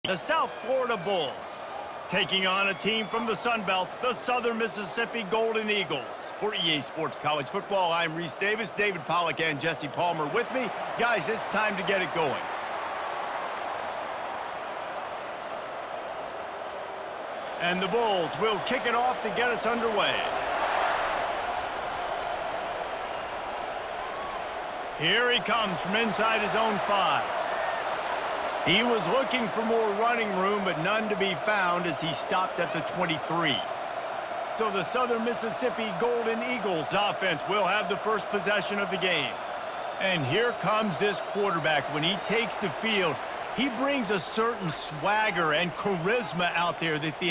The South Florida Bulls taking on a team from the Sun Belt, the Southern Mississippi Golden Eagles. For EA Sports College Football, I'm Reese Davis, David Pollack, and Jesse Palmer with me. Guys, it's time to get it going. And the Bulls will kick it off to get us underway. Here he comes from inside his own 5. He was looking for more running room, but none to be found as he stopped at the 23. So the Southern Mississippi Golden Eagles offense will have the first possession of the game. And here comes this quarterback. When he takes the field, he brings a certain swagger and charisma out there that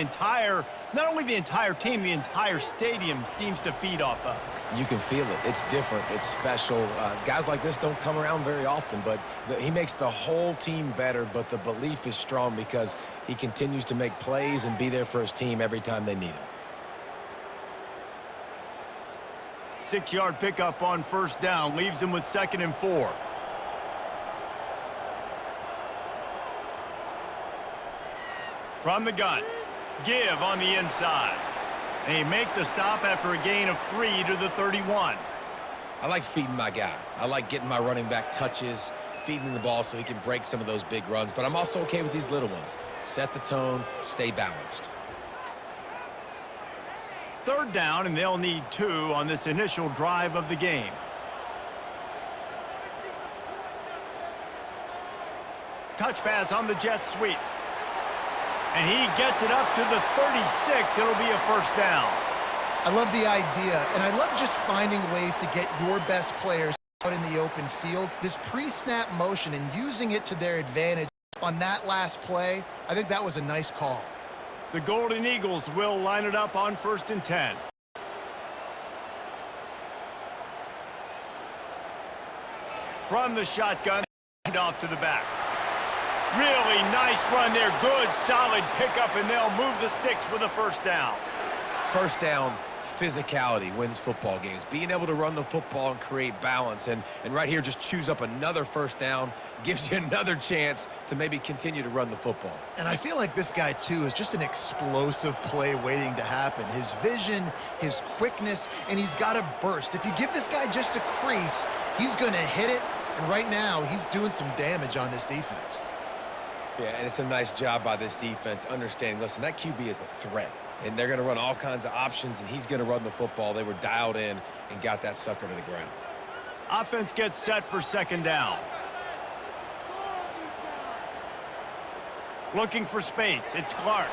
not only the entire team, the entire stadium seems to feed off of. You can feel it. It's different. It's special. Guys like this don't come around very often, but he makes the whole team better, but the belief is strong because he continues to make plays and be there for his team every time they need him. 6-yard pickup on first down leaves him with 2nd and 4. From the gun, give on the inside. They make the stop after a gain of 3 to the 31. I like feeding my guy. I like getting my running back touches, feeding him the ball so he can break some of those big runs, but I'm also okay with these little ones. Set the tone, stay balanced. 3rd down, and they'll need 2 on this initial drive of the game. Touch pass on the jet sweep. And he gets it up to the 36. It'll be a first down. I love the idea, and I love just finding ways to get your best players out in the open field. This pre-snap motion and using it to their advantage on that last play, I think that was a nice call. The Golden Eagles will line it up on 1st and 10. From the shotgun, and off to the back. Really nice run there. Good, solid pickup, and they'll move the sticks with a first down. First down, physicality wins football games. Being able to run the football and create balance. And right here, just choose up another first down, gives you another chance to maybe continue to run the football. And I feel like this guy, too, is just an explosive play waiting to happen. His vision, his quickness, and he's got a burst. If you give this guy just a crease, he's going to hit it. And right now, he's doing some damage on this defense. Yeah, and it's a nice job by this defense understanding, listen, that QB is a threat, and they're going to run all kinds of options, and he's going to run the football. They were dialed in and got that sucker to the ground. Offense gets set for 2nd down. Looking for space. It's Clark.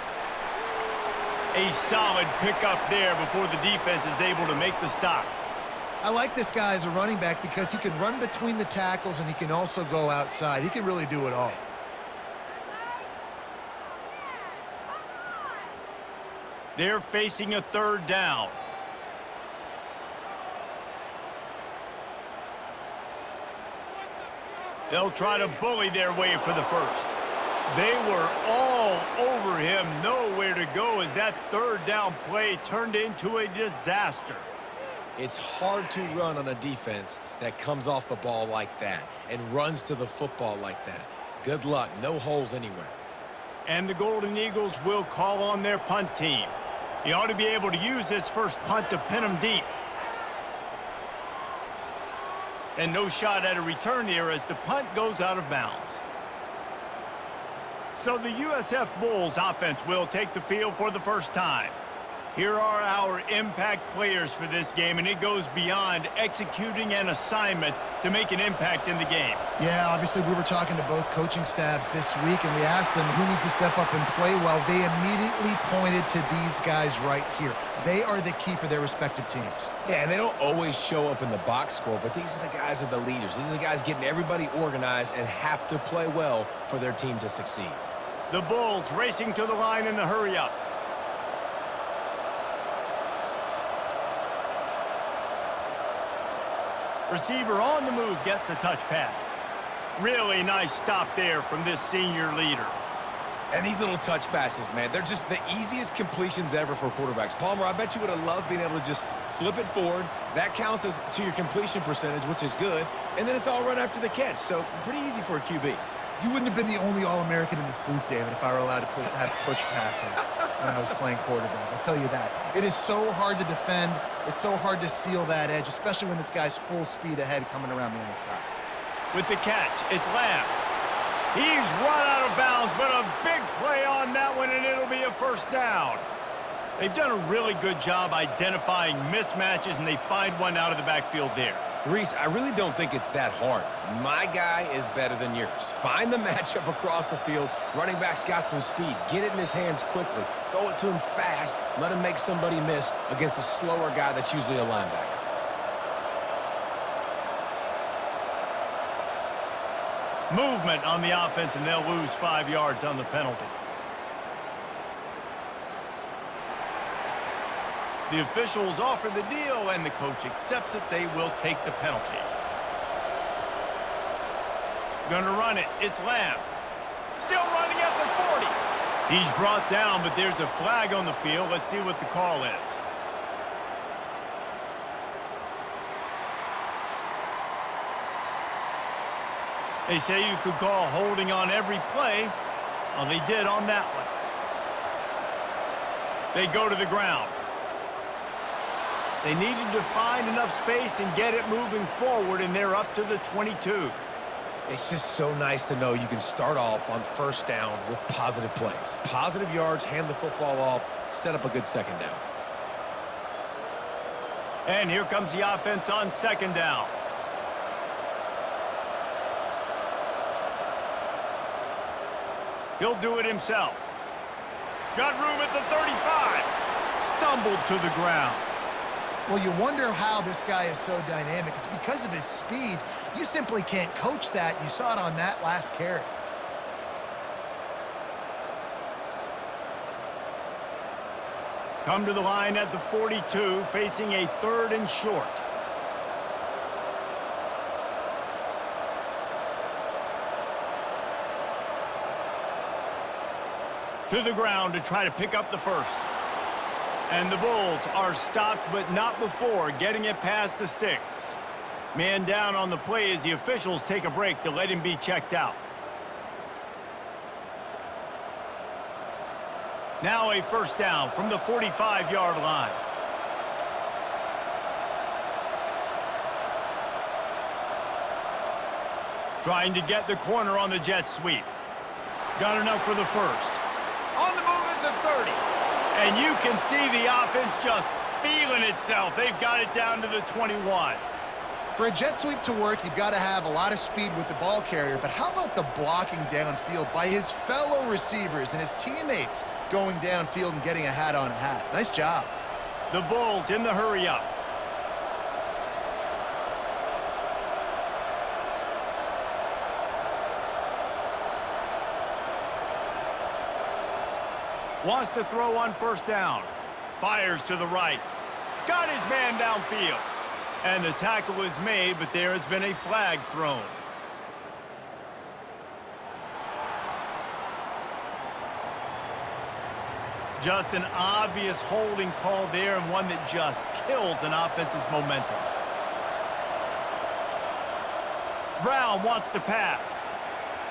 A solid pickup there before the defense is able to make the stop. I like this guy as a running back because he can run between the tackles, and he can also go outside. He can really do it all. They're facing a 3rd down. They'll try to bully their way for the first. They were all over him, nowhere to go as that 3rd down play turned into a disaster. It's hard to run on a defense that comes off the ball like that and runs to the football like that. Good luck, no holes anywhere. And the Golden Eagles will call on their punt team. He ought to be able to use this first punt to pin him deep. And no shot at a return here as the punt goes out of bounds. So the USF Bulls offense will take the field for the first time. Here are our impact players for this game, and it goes beyond executing an assignment to make an impact in the game. Yeah, obviously we were talking to both coaching staffs this week, and we asked them who needs to step up and play well. They immediately pointed to these guys right here. They are the key for their respective teams. Yeah, and they don't always show up in the box score, but these are the guys that are the leaders. These are the guys getting everybody organized and have to play well for their team to succeed. The Bulls racing to the line in the hurry-up. Receiver on the move gets the touch pass. Really nice stop there from this senior leader. And these little touch passes, man, they're just the easiest completions ever for quarterbacks. Palmer, I bet you would have loved being able to just flip it forward. That counts as to your completion percentage, which is good. And then it's all right after the catch. So pretty easy for a QB. You wouldn't have been the only All-American in this booth, David, if I were allowed to have push passes when I was playing quarterback. I'll tell you that. It is so hard to defend. It's so hard to seal that edge, especially when this guy's full speed ahead coming around the outside. With the catch, it's Lamb. He's run out of bounds, but a big play on that one, and it'll be a first down. They've done a really good job identifying mismatches, and they find one out of the backfield there. Reese, I really don't think it's that hard. My guy is better than yours. Find the matchup across the field. Running back's got some speed. Get it in his hands quickly. Throw it to him fast. Let him make somebody miss against a slower guy that's usually a linebacker. Movement on the offense, and they'll lose 5 yards on the penalty. The officials offer the deal, and the coach accepts it. They will take the penalty. Gonna run it. It's Lamb. Still running at the 40. He's brought down, but there's a flag on the field. Let's see what the call is. They say you could call holding on every play. Well, they did on that one. They go to the ground. They needed to find enough space and get it moving forward, and they're up to the 22. It's just so nice to know you can start off on first down with positive plays. Positive yards, hand the football off, set up a good second down. And here comes the offense on second down. He'll do it himself. Got room at the 35. Stumbled to the ground. Well, you wonder how this guy is so dynamic. It's because of his speed. You simply can't coach that. You saw it on that last carry. Come to the line at the 42, facing a 3rd and short. To the ground to try to pick up the first. And the Bulls are stopped, but not before getting it past the sticks. Man down on the play as the officials take a break to let him be checked out. Now a first down from the 45-yard line. Trying to get the corner on the jet sweep. Got enough for the first. On the move at the 30. And you can see the offense just feeling itself. They've got it down to the 21. For a jet sweep to work, you've got to have a lot of speed with the ball carrier, but how about the blocking downfield by his fellow receivers and his teammates going downfield and getting a hat on a hat? Nice job. The Bulls in the hurry up. Wants to throw on first down. Fires to the right. Got his man downfield. And the tackle is made, but there has been a flag thrown. Just an obvious holding call there, and one that just kills an offense's momentum. Brown wants to pass.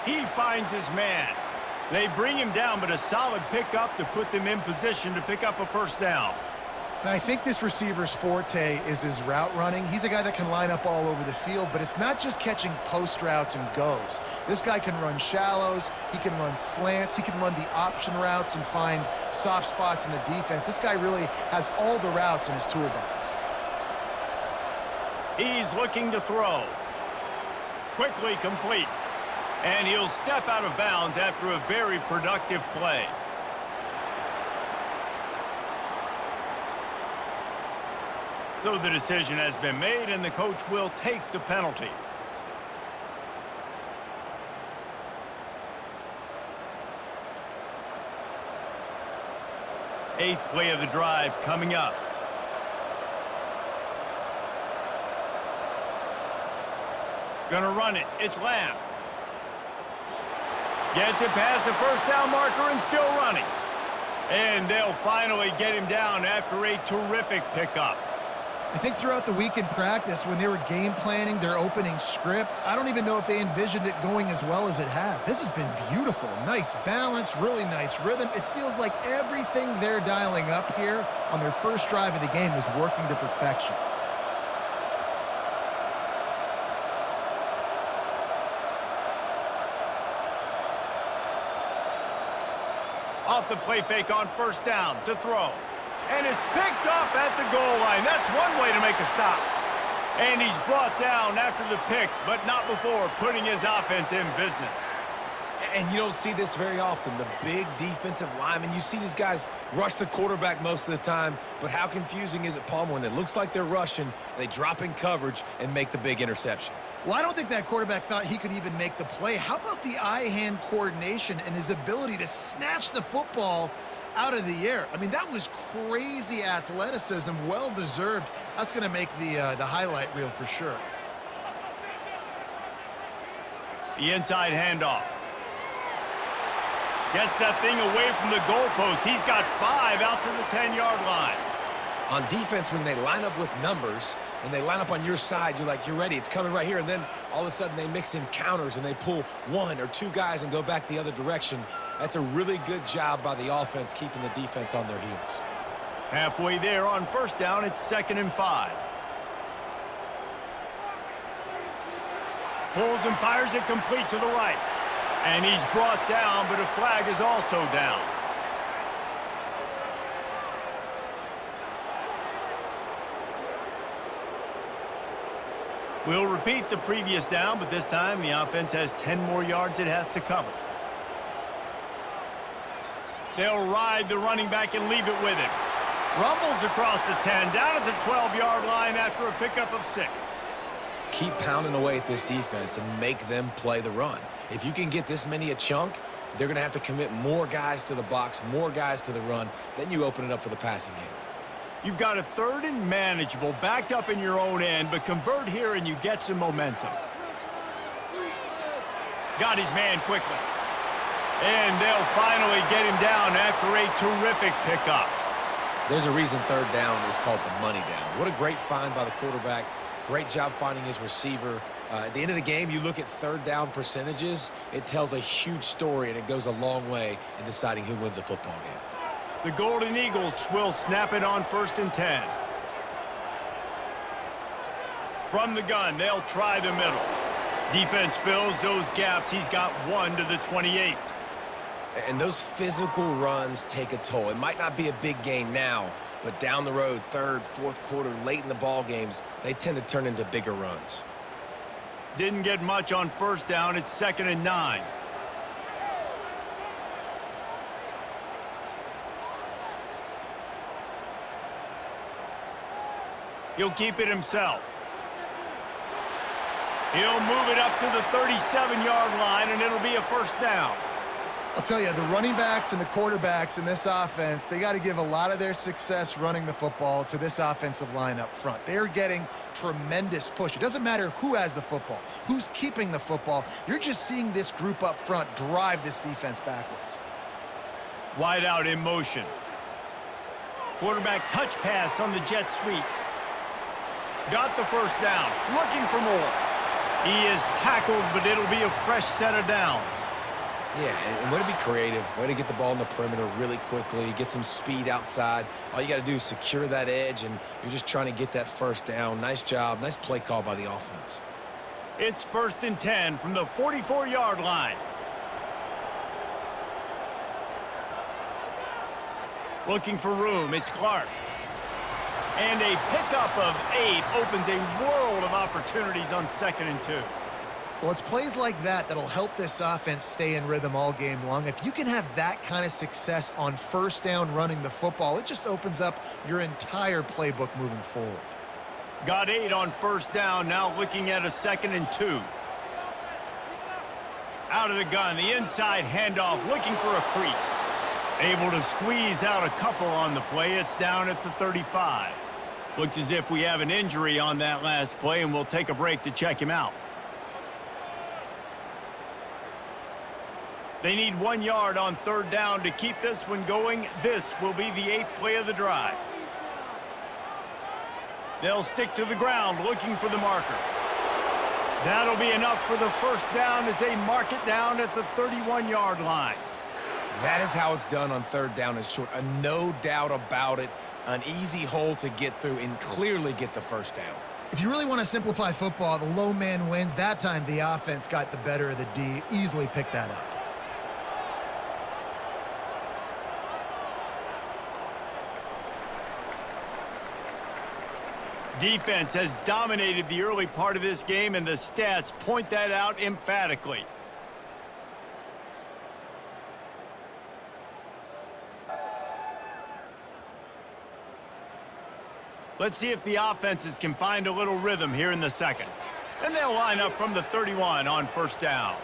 He finds his man. They bring him down, but a solid pickup to put them in position to pick up a first down. And I think this receiver's forte is his route running. He's a guy that can line up all over the field, but it's not just catching post routes and goes. This guy can run shallows, he can run slants, he can run the option routes and find soft spots in the defense. This guy really has all the routes in his toolbox. He's looking to throw. Quickly complete. And he'll step out of bounds after a very productive play. So the decision has been made, and the coach will take the penalty. Eighth play of the drive coming up. Gonna run it. It's Lamb. Gets it past the first down marker and still running. And they'll finally get him down after a terrific pickup. I think throughout the week in practice, when they were game planning their opening script, I don't even know if they envisioned it going as well as it has. This has been beautiful. Nice balance, really nice rhythm. It feels like everything they're dialing up here on their first drive of the game is working to perfection. Off the play fake on first down to throw. And it's picked off at the goal line. That's one way to make a stop. And he's brought down after the pick, but not before putting his offense in business. And you don't see this very often. The big defensive linemen, you see these guys rush the quarterback most of the time, but how confusing is it, Palmer, when it looks like they're rushing, they drop in coverage and make the big interception? Well, I don't think that quarterback thought he could even make the play. How about the eye-hand coordination and his ability to snatch the football out of the air? I mean, that was crazy athleticism, well-deserved. That's going to make the highlight reel for sure. The inside handoff. Gets that thing away from the goalpost. He's got 5 out to the 10-yard line. On defense, when they line up with numbers and they line up on your side, you're like, you're ready. It's coming right here. And then all of a sudden they mix in counters and they pull 1 or 2 guys and go back the other direction. That's a really good job by the offense keeping the defense on their heels. Halfway there on first down, it's 2nd and 5. Pulls and fires it complete to the right. And he's brought down, but a flag is also down. We'll repeat the previous down, but this time the offense has 10 more yards it has to cover. They'll ride the running back and leave it with him. Rumbles across the 10, down at the 12-yard line after a pickup of 6. Keep pounding away at this defense and make them play the run. If you can get this many a chunk, they're going to have to commit more guys to the box, more guys to the run. Then you open it up for the passing game. You've got a 3rd and manageable, backed up in your own end, but convert here and you get some momentum. Got his man quickly. And they'll finally get him down after a terrific pickup. There's a reason 3rd down is called the money down. What a great find by the quarterback. Great job finding his receiver. At the end of the game, you look at 3rd down percentages. It tells a huge story, and it goes a long way in deciding who wins a football game. The Golden Eagles will snap it on 1st and 10. From the gun, they'll try the middle. Defense fills those gaps. He's got 1 to the 28. And those physical runs take a toll. It might not be a big gain now, but down the road, 3rd, 4th quarter, late in the ball games, they tend to turn into bigger runs. Didn't get much on first down. It's 2nd and 9. He'll keep it himself. He'll move it up to the 37-yard line, and it'll be a 1st down. I'll tell you, the running backs and the quarterbacks in this offense, they got to give a lot of their success running the football to this offensive line up front. They're getting tremendous push. It doesn't matter who has the football, who's keeping the football. You're just seeing this group up front drive this defense backwards. Wide out in motion. Quarterback touch pass on the jet sweep. Got the 1st down, looking for more. He is tackled, but it'll be a fresh set of downs. Yeah, and way to be creative, way to get the ball in the perimeter really quickly, get some speed outside. All you got to do is secure that edge, and you're just trying to get that 1st down. Nice job, nice play call by the offense. It's 1st and 10 from the 44-yard line. Looking for room, it's Clark. And a pickup of 8 opens a world of opportunities on 2nd and 2. Well, it's plays like that that'll help this offense stay in rhythm all game long. If you can have that kind of success on 1st down running the football, it just opens up your entire playbook moving forward. Got 8 on 1st down, now looking at a 2nd and 2. Out of the gun, the inside handoff, looking for a crease. Able to squeeze out a couple on the play. It's down at the 35. Looks as if we have an injury on that last play, and we'll take a break to check him out. They need 1 yard on 3rd down to keep this one going. This will be the 8th play of the drive. They'll stick to the ground looking for the marker. That'll be enough for the first down as they mark it down at the 31-yard line. That is how it's done on third down and short. No doubt about it. An easy hole to get through and clearly get the first down. If you really want to simplify football, the low man wins. That time the offense got the better of the D. Easily picked that up. Defense has dominated the early part of this game, and the stats point that out emphatically. Let's see if the offenses can find a little rhythm here in the second. And they'll line up from the 31 on first down.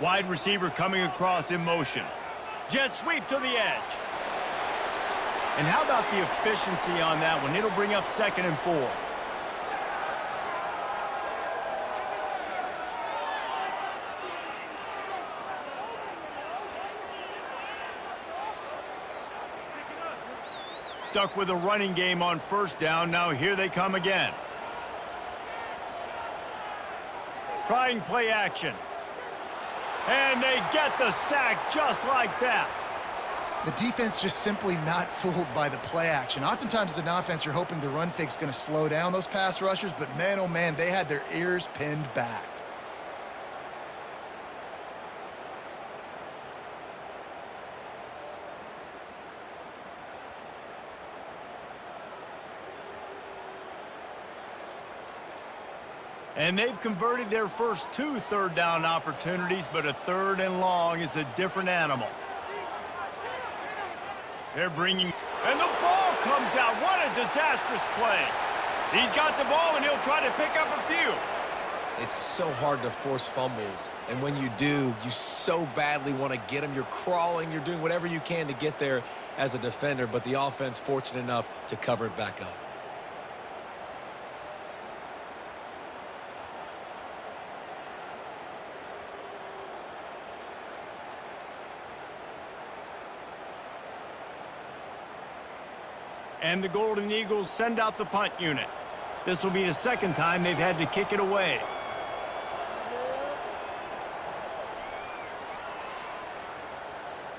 Wide receiver coming across in motion. Jet sweep to the edge. And how about the efficiency on that one? It'll bring up 2nd and 4. Stuck with a running game on first down. Now here they come again. Trying play action. And they get the sack just like that. The defense just simply not fooled by the play action. Oftentimes as an offense, you're hoping the run fake's going to slow down those pass rushers, but man, oh man, they had their ears pinned back. And they've converted their first 2 third-down opportunities, but a 3rd and long is a different animal. They're bringing, and the ball comes out. What a disastrous play. He's got the ball, and he'll try to pick up a few. It's so hard to force fumbles, and when you do, you so badly want to get them. You're crawling, you're doing whatever you can to get there as a defender, but the offense fortunate enough to cover it back up. And the Golden Eagles send out the punt unit. This will be the 2nd time they've had to kick it away.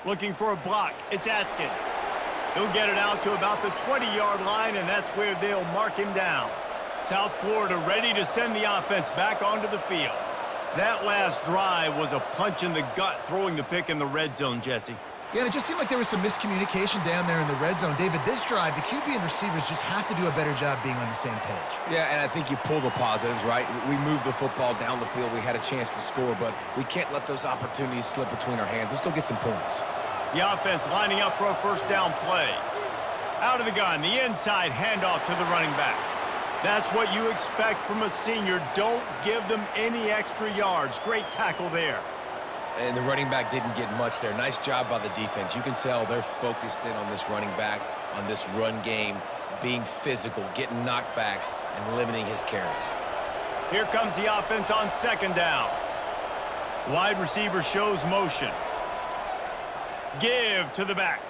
Looking for a block. It's Atkins. He'll get it out to about the 20-yard line, and that's where they'll mark him down. South Florida ready to send the offense back onto the field. That last drive was a punch in the gut, throwing the pick in the red zone, Jesse. Yeah, and it just seemed like there was some miscommunication down there in the red zone. David, this drive, the QB and receivers just have to do a better job being on the same page. Yeah, and I think you pull the positives, right? We moved the football down the field. We had a chance to score, but we can't let those opportunities slip between our hands. Let's go get some points. The offense lining up for a first down play. Out of the gun, the inside handoff to the running back. That's what you expect from a senior. Don't give them any extra yards. Great tackle there. And the running back didn't get much there. Nice job by the defense. You can tell they're focused in on this running back, on this run game, being physical, getting knockbacks, and limiting his carries. Here comes the offense on 2nd down. Wide receiver shows motion. Give to the back.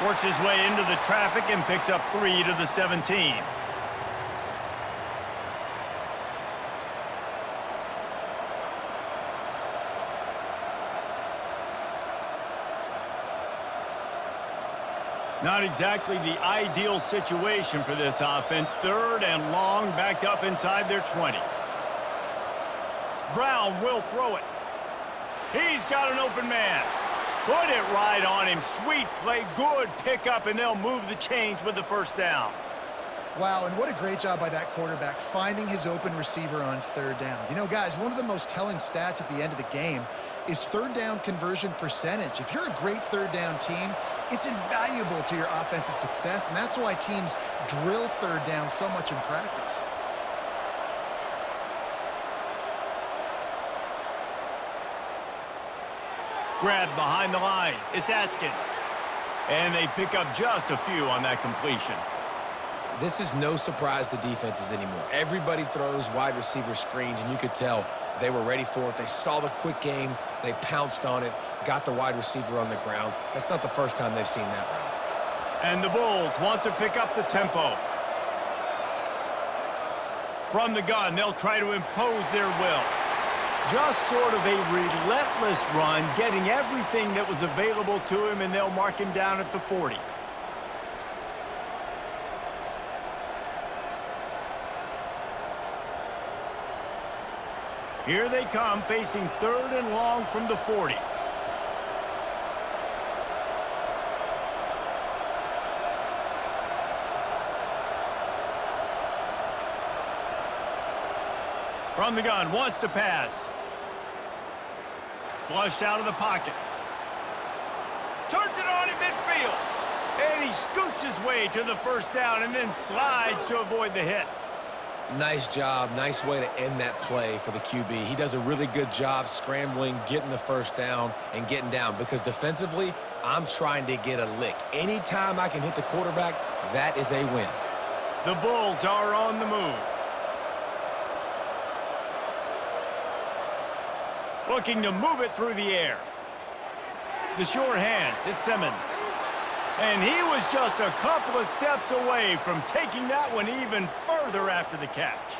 Works his way into the traffic and picks up 3 to the 17. Not exactly the ideal situation for this offense. 3rd and long, backed up inside their 20. Brown will throw it. He's got an open man. Put it right on him. Sweet play, good pickup, and they'll move the chains with the first down. Wow, and what a great job by that quarterback, finding his open receiver on 3rd down. You know, guys, one of the most telling stats at the end of the game is 3rd down conversion percentage. If you're a great 3rd down team, it's invaluable to your offensive success, and that's why teams drill 3rd down so much in practice. Grabbed behind the line. It's Atkins. And they pick up just a few on that completion. This is no surprise to defenses anymore. Everybody throws wide receiver screens, and you could tell they were ready for it. They saw the quick game. They pounced on it, got the wide receiver on the ground. That's not the first time they've seen that route. And the Bulls want to pick up the tempo. From the gun, they'll try to impose their will. Just sort of a relentless run, getting everything that was available to him, and they'll mark him down at the 40. Here they come, facing 3rd and long from the 40. From the gun, wants to pass. Flushed out of the pocket. Turns it on in midfield. And he scoots his way to the first down and then slides to avoid the hit. Nice job. Nice way to end that play for the QB. He does a really good job scrambling, getting the first down, and getting down. Because defensively, I'm trying to get a lick. Anytime I can hit the quarterback, that is a win. The Bulls are on the move. Looking to move it through the air. The short hands, it's Simmons. And he was just a couple of steps away from taking that one even further after the catch.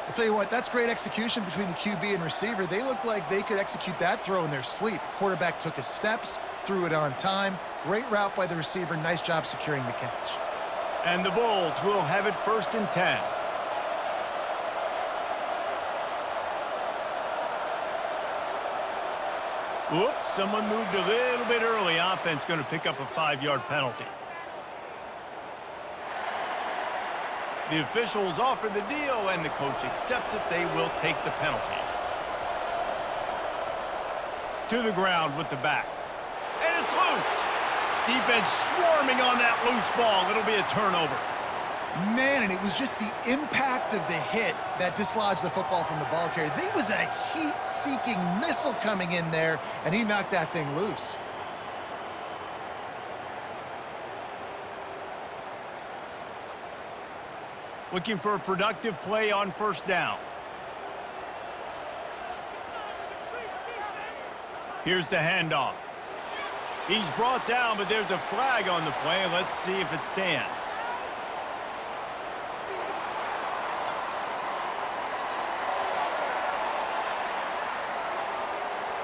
I'll tell you what, that's great execution between the QB and receiver. They look like they could execute that throw in their sleep. Quarterback took his steps, threw it on time. Great route by the receiver. Nice job securing the catch. And the Bulls will have it 1st and 10. Whoops, someone moved a little bit early. Offense going to pick up a 5-yard penalty. The officials offer the deal, and the coach accepts it. They will take the penalty. To the ground with the back. And it's loose. Defense swarming on that loose ball. It'll be a turnover. Man, and it was just the impact of the hit that dislodged the football from the ball carrier. There was a heat-seeking missile coming in there, and he knocked that thing loose. Looking for a productive play on 1st down. Here's the handoff. He's brought down, but there's a flag on the play. Let's see if it stands.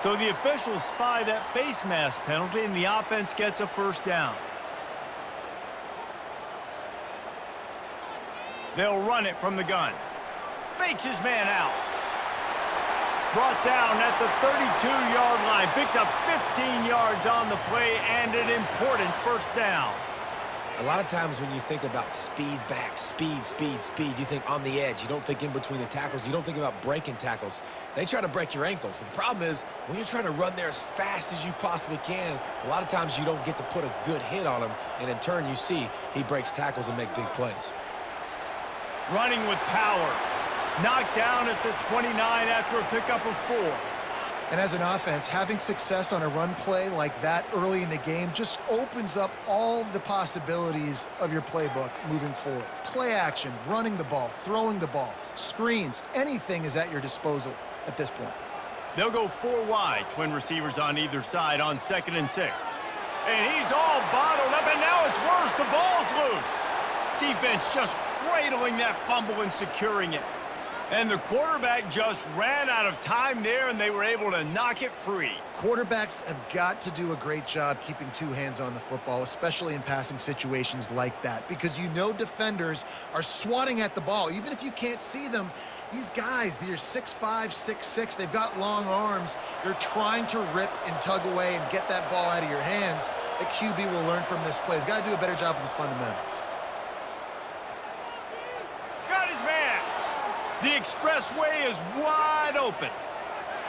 So the officials spy that face mask penalty, and the offense gets a 1st down. They'll run it from the gun. Fakes his man out. Brought down at the 32-yard line. Picks up 15 yards on the play and an important 1st down. A lot of times when you think about speed back, speed, you think on the edge. You don't think in between the tackles. You don't think about breaking tackles. They try to break your ankles. The problem is when you're trying to run there as fast as you possibly can, a lot of times you don't get to put a good hit on him, and in turn you see he breaks tackles and make big plays. Running with power. Knocked down at the 29 after a pickup of 4. And as an offense, having success on a run play like that early in the game just opens up all the possibilities of your playbook moving forward. Play action, running the ball, throwing the ball, screens, anything is at your disposal at this point. They'll go 4 wide, twin receivers on either side on 2nd and 6. And he's all bottled up, and now it's worse. The ball's loose. Defense just cradling that fumble and securing it. And the quarterback just ran out of time there, and they were able to knock it free. Quarterbacks have got to do a great job keeping 2 hands on the football, especially in passing situations like that, because you know defenders are swatting at the ball. Even if you can't see them, these guys, they're 6'5", 6'6", they've got long arms. They're trying to rip and tug away and get that ball out of your hands. The QB will learn from this play. He's got to do a better job with his fundamentals. Got his man. The expressway is wide open.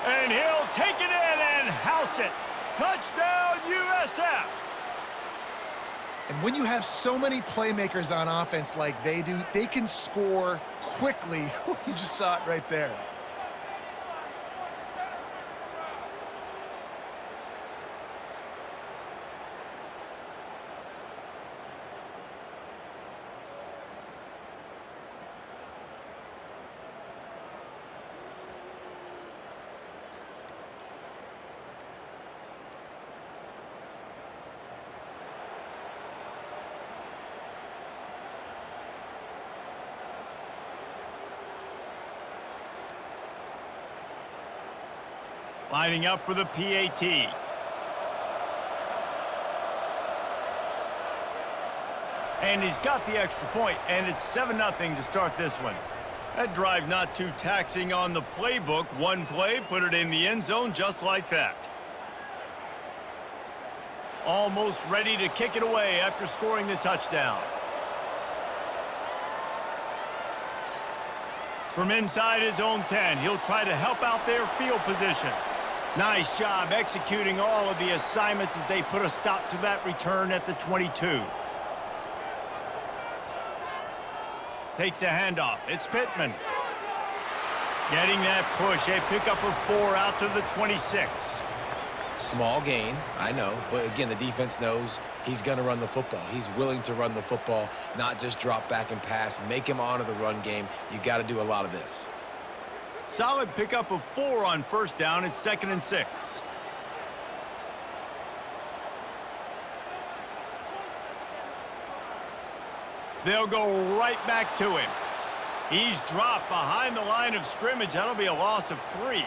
And he'll take it in and house it. Touchdown, USF. And when you have so many playmakers on offense like they do, they can score quickly. You just saw it right there. Lining up for the PAT. And he's got the extra point, and it's 7-0 to start this one. That drive not too taxing on the playbook. One play, put it in the end zone just like that. Almost ready to kick it away after scoring the touchdown. From inside his own 10, he'll try to help out their field position. Nice job executing all of the assignments as they put a stop to that return at the 22. Takes the handoff. It's Pittman. Getting that push. A pickup of 4 out to the 26. Small gain, I know, but again, the defense knows he's going to run the football. He's willing to run the football, not just drop back and pass, make him honor the run game. You got to do a lot of this. Solid pickup of 4 on first down. It's 2nd and 6. They'll go right back to him. He's dropped behind the line of scrimmage. That'll be a loss of 3.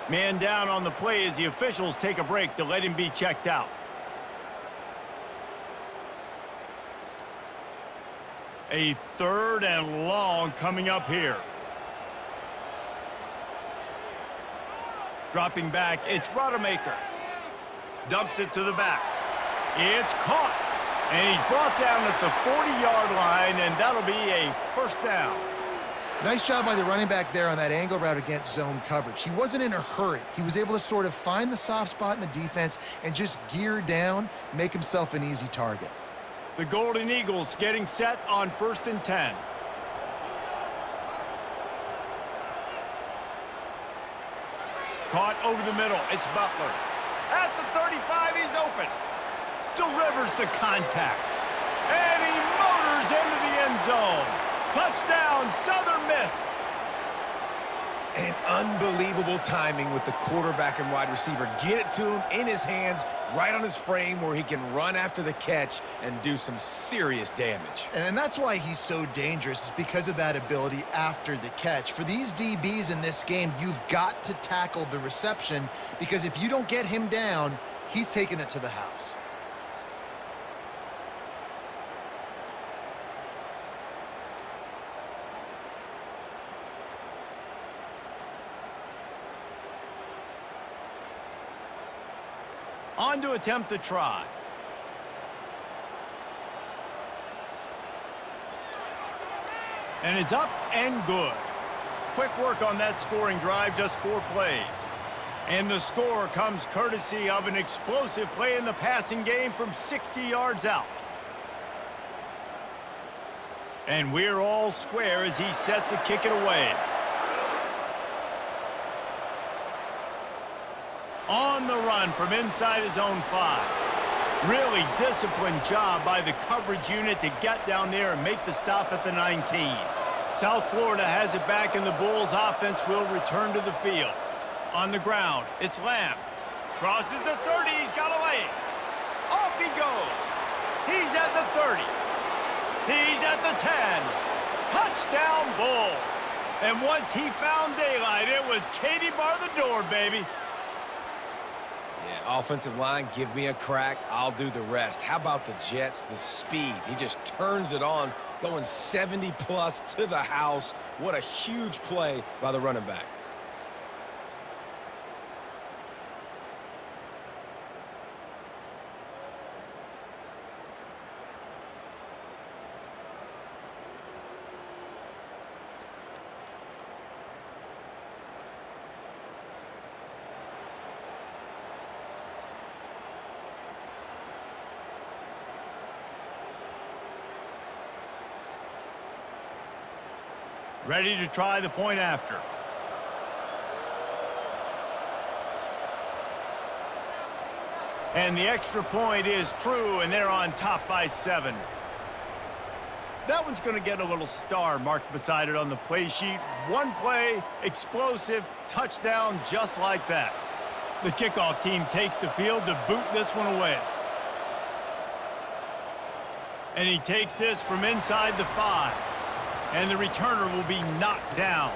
Man down on the play as the officials take a break to let him be checked out. A 3rd and long coming up here. Dropping back, it's Rodemaker. Dumps it to the back. It's caught. And he's brought down at the 40-yard line, and that'll be a first down. Nice job by the running back there on that angle route against zone coverage. He wasn't in a hurry. He was able to sort of find the soft spot in the defense and just gear down, make himself an easy target. The Golden Eagles getting set on 1st and 10. Caught over the middle. It's Butler. At the 35, he's open. Delivers the contact. And he motors into the end zone. Touchdown, Southern Miss. And unbelievable timing with the quarterback and wide receiver. Get it to him in his hands, right on his frame where he can run after the catch and do some serious damage. And that's why he's so dangerous, is because of that ability after the catch. For these DBs in this game, you've got to tackle the reception, because if you don't get him down, he's taking it to the house. On to attempt the try. And it's up and good. Quick work on that scoring drive, just 4 plays. And the score comes courtesy of an explosive play in the passing game from 60 yards out. And we're all square as he's set to kick it away. On the run from inside his own 5. Really disciplined job by the coverage unit to get down there and make the stop at the 19. South Florida has it back, and the Bulls offense will return to the field. On the ground, it's Lamb. Crosses the 30, he's got a lane. Off he goes. He's at the 30. He's at the 10. Touchdown, Bulls. And once he found daylight, it was Katie bar the door, baby. Yeah, offensive line, give me a crack. I'll do the rest. How about the Jets, the speed? He just turns it on, going 70-plus to the house. What a huge play by the running back. Ready to try the point after. And the extra point is true, and they're on top by 7. That one's going to get a little star marked beside it on the play sheet. One play, explosive, touchdown, just like that. The kickoff team takes the field to boot this one away. And he takes this from inside the 5. And the returner will be knocked down.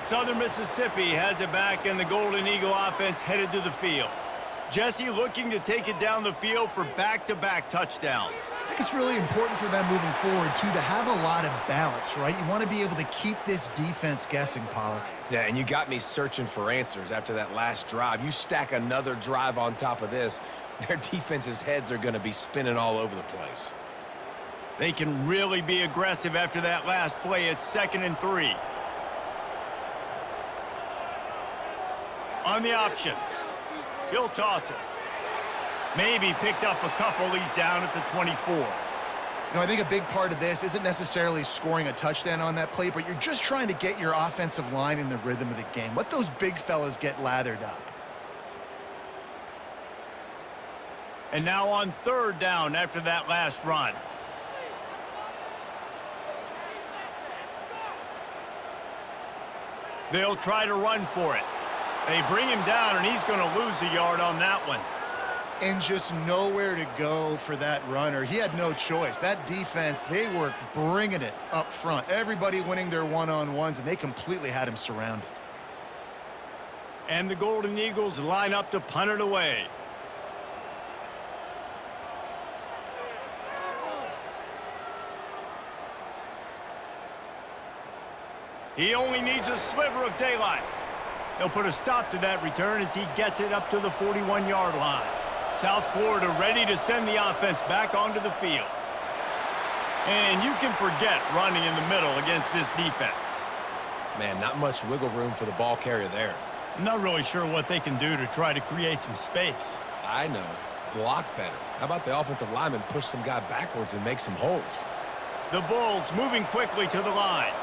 Southern Mississippi has it back, and the Golden Eagle offense headed to the field. Jesse looking to take it down the field for back-to-back touchdowns. I think it's really important for them moving forward, too, to have a lot of balance, right? You want to be able to keep this defense guessing, Pollock. Yeah, and you got me searching for answers after that last drive. You stack another drive on top of this, their defense's heads are going to be spinning all over the place. They can really be aggressive after that last play. It's 2nd and 3. On the option. He'll toss it. Maybe picked up a couple. He's down at the 24. You know, I think a big part of this isn't necessarily scoring a touchdown on that play, but you're just trying to get your offensive line in the rhythm of the game. Let those big fellas get lathered up. And now on 3rd down after that last run. They'll try to run for it. They bring him down, and he's going to lose a yard on that one. And just nowhere to go for that runner. He had no choice. That defense, they were bringing it up front. Everybody winning their one-on-ones, and they completely had him surrounded. And the Golden Eagles line up to punt it away. He only needs a sliver of daylight. He'll put a stop to that return as he gets it up to the 41-yard line. South Florida ready to send the offense back onto the field. And you can forget running in the middle against this defense. Man, not much wiggle room for the ball carrier there. I'm not really sure what they can do to try to create some space. I know. Block better. How about the offensive lineman push some guy backwards and make some holes? The Bulls moving quickly to the line.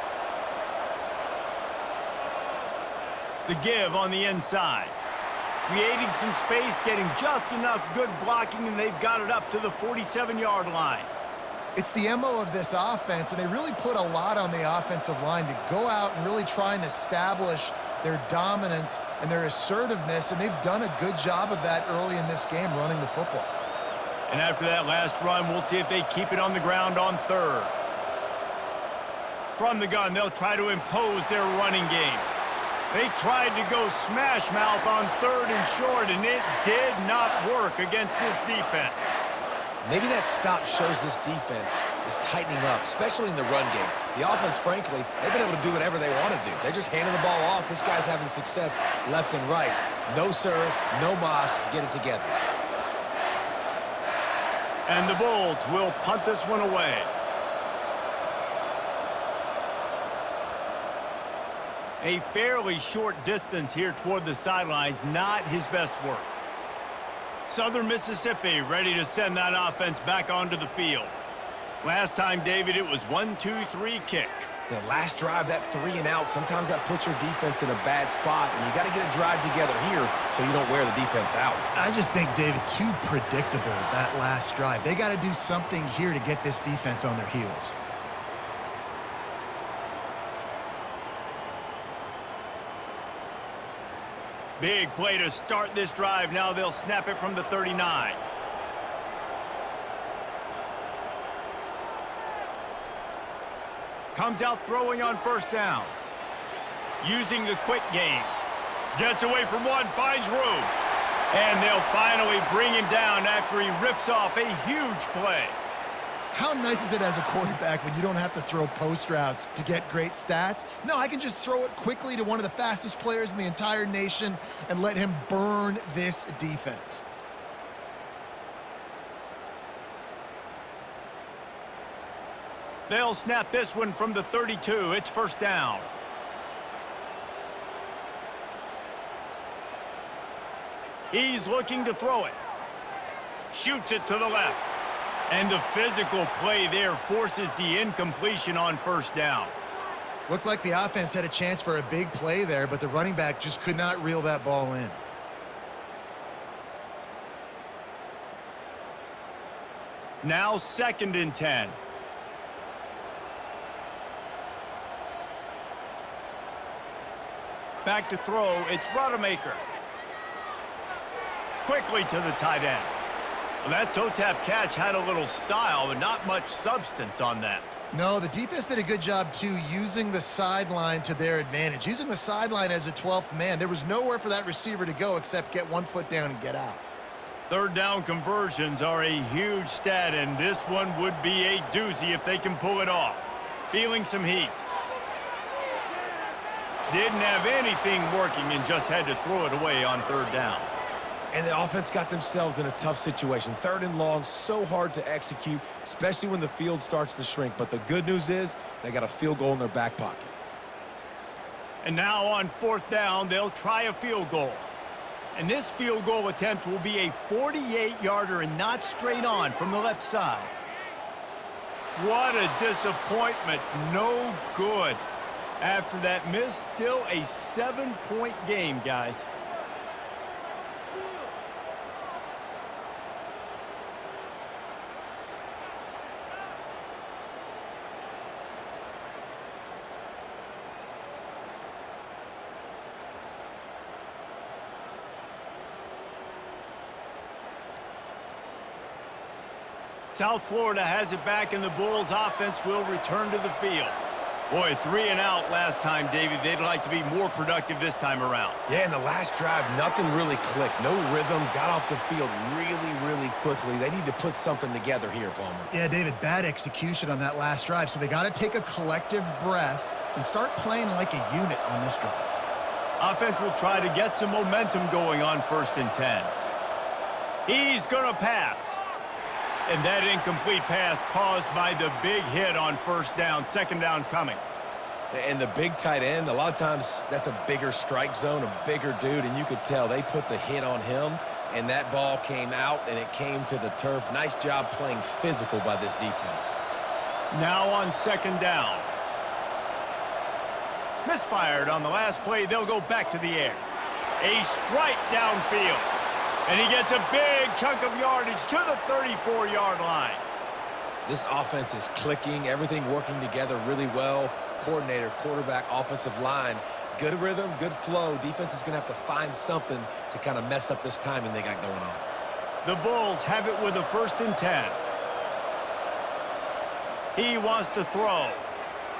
The give on the inside. Creating some space, getting just enough good blocking, and they've got it up to the 47-yard line. It's the MO of this offense, and they really put a lot on the offensive line to go out and really try and establish their dominance and their assertiveness, and they've done a good job of that early in this game running the football. And after that last run, we'll see if they keep it on the ground on 3rd. From the gun, they'll try to impose their running game. They tried to go smash mouth on 3rd and short, and it did not work against this defense. Maybe that stop shows this defense is tightening up, especially in the run game. The offense, frankly, they've been able to do whatever they want to do. They're just handing the ball off. This guy's having success left and right. No, sir, no mas, get it together. And the Bulls will punt this one away. A fairly short distance here toward the sidelines, not his best work. Southern Mississippi ready to send that offense back onto the field. Last time, David, it was 1-2-3 kick. The last drive, that 3 and out, sometimes that puts your defense in a bad spot, and you got to get a drive together here so you don't wear the defense out. I just think, David, too predictable, that last drive. They got to do something here to get this defense on their heels. Big play to start this drive. Now they'll snap it from the 39. Comes out throwing on 1st down. Using the quick game. Gets away from one, finds room. And they'll finally bring him down after he rips off a huge play. How nice is it as a quarterback when you don't have to throw post routes to get great stats? No, I can just throw it quickly to one of the fastest players in the entire nation and let him burn this defense. They'll snap this one from the 32. It's 1st down. He's looking to throw it. Shoots it to the left. And the physical play there forces the incompletion on 1st down. Looked like the offense had a chance for a big play there, but the running back just could not reel that ball in. Now 2nd and 10. Back to throw, it's Rodemaker. Quickly to the tight end. Well, that toe tap catch had a little style, but not much substance on that. No, the defense did a good job, too, using the sideline to their advantage. Using the sideline as a 12th man, there was nowhere for that receiver to go except get one foot down and get out. Third down conversions are a huge stat, and this one would be a doozy if they can pull it off. Feeling some heat. Didn't have anything working and just had to throw it away on third down. And the offense got themselves in a tough situation. Third and long, so hard to execute, especially when the field starts to shrink. But the good news is they got a field goal in their back pocket. And now on fourth down, they'll try a field goal. And this field goal attempt will be a 48-yarder and not straight on from the left side. What a disappointment. No good. After that miss, still a 7-point game, guys. South Florida has it back, and the Bulls offense will return to the field. Boy, 3 and out last time, David. They'd like to be more productive this time around. Yeah, in the last drive, nothing really clicked. No rhythm, got off the field really quickly. They need to put something together here, Palmer. Yeah, David, bad execution on that last drive, so they got to take a collective breath and start playing like a unit on this drive. Offense will try to get some momentum going on 1st and 10. He's going to pass. And that incomplete pass caused by the big hit on first down. Second down coming. And the big tight end, a lot of times that's a bigger strike zone, a bigger dude, and you could tell they put the hit on him, and that ball came out, and it came to the turf. Nice job playing physical by this defense. Now on second down. Misfired on the last play. They'll go back to the air. A strike downfield. And he gets a big chunk of yardage to the 34-yard line. This offense is clicking, everything working together really well. Coordinator, quarterback, offensive line, good rhythm, good flow. Defense is going to have to find something to kind of mess up this timing they got going on. The Bulls have it with a 1st and 10. He wants to throw.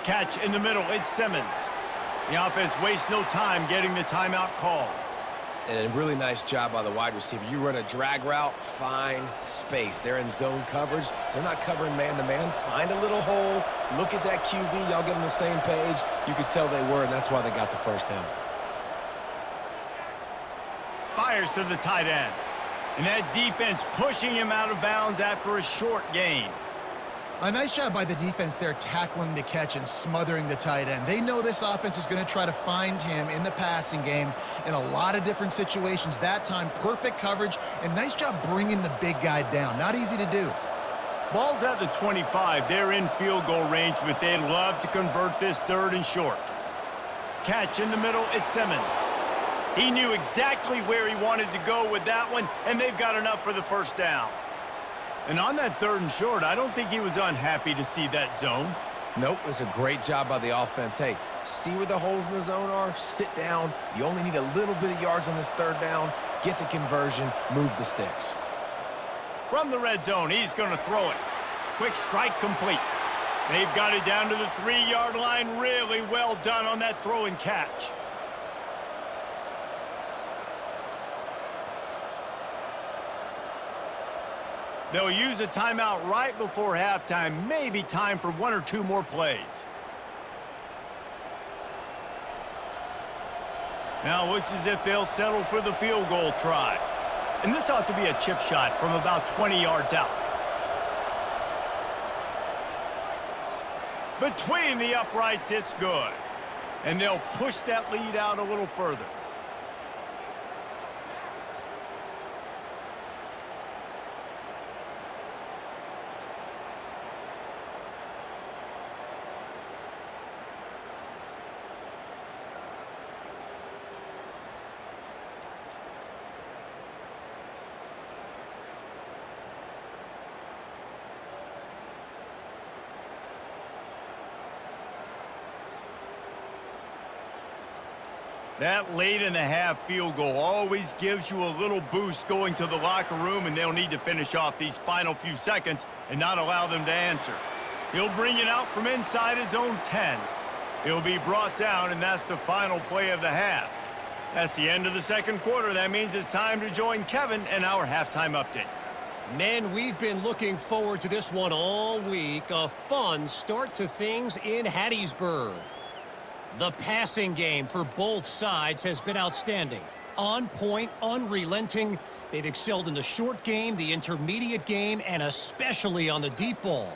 Catch in the middle. It's Simmons. The offense wastes no time getting the timeout called. And a really nice job by the wide receiver. You run a drag route, find space. They're in zone coverage. They're not covering man-to-man. Find a little hole. Look at that QB. Y'all get on the same page. You could tell they were, and that's why they got the first down. Fires to the tight end. And that defense pushing him out of bounds after a short gain. A nice job by the defense there tackling the catch and smothering the tight end. They know this offense is going to try to find him in the passing game in a lot of different situations. That time, perfect coverage, and nice job bringing the big guy down. Not easy to do. Ball's at the 25. They're in field goal range, but they'd love to convert this 3rd and short. Catch in the middle, it's Simmons. He knew exactly where he wanted to go with that one, and they've got enough for the first down. And on that 3rd and short, I don't think he was unhappy to see that zone. Nope, it was a great job by the offense. Hey, see where the holes in the zone are? Sit down. You only need a little bit of yards on this 3rd down. Get the conversion, move the sticks. From the red zone, he's going to throw it. Quick strike complete. They've got it down to the 3-yard line. Really well done on that throw and catch. They'll use a timeout right before halftime. Maybe time for 1 or 2 more plays. Now looks as if they'll settle for the field goal try. And this ought to be a chip shot from about 20 yards out. Between the uprights, it's good. And they'll push that lead out a little further. That late-in-the-half field goal always gives you a little boost going to the locker room, and they'll need to finish off these final few seconds and not allow them to answer. He'll bring it out from inside his own 10. He'll be brought down, and that's the final play of the half. That's the end of the second quarter. That means it's time to join Kevin and our halftime update. Men, we've been looking forward to this one all week. A fun start to things in Hattiesburg. The passing game for both sides has been outstanding. On point, unrelenting. They've excelled in the short game, the intermediate game, and especially on the deep ball.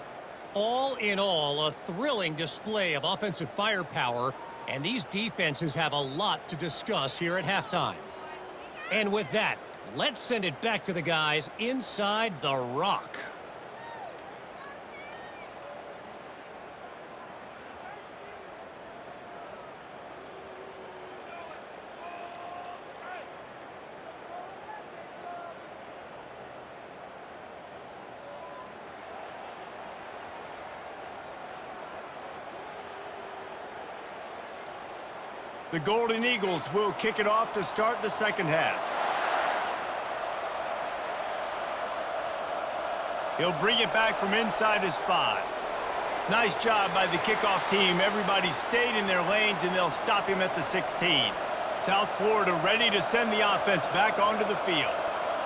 All in all, a thrilling display of offensive firepower, and these defenses have a lot to discuss here at halftime. And with that, let's send it back to the guys inside the Rock. The Golden Eagles will kick it off to start the second half. He'll bring it back from inside his 5. Nice job by the kickoff team. Everybody stayed in their lanes, and they'll stop him at the 16. South Florida ready to send the offense back onto the field.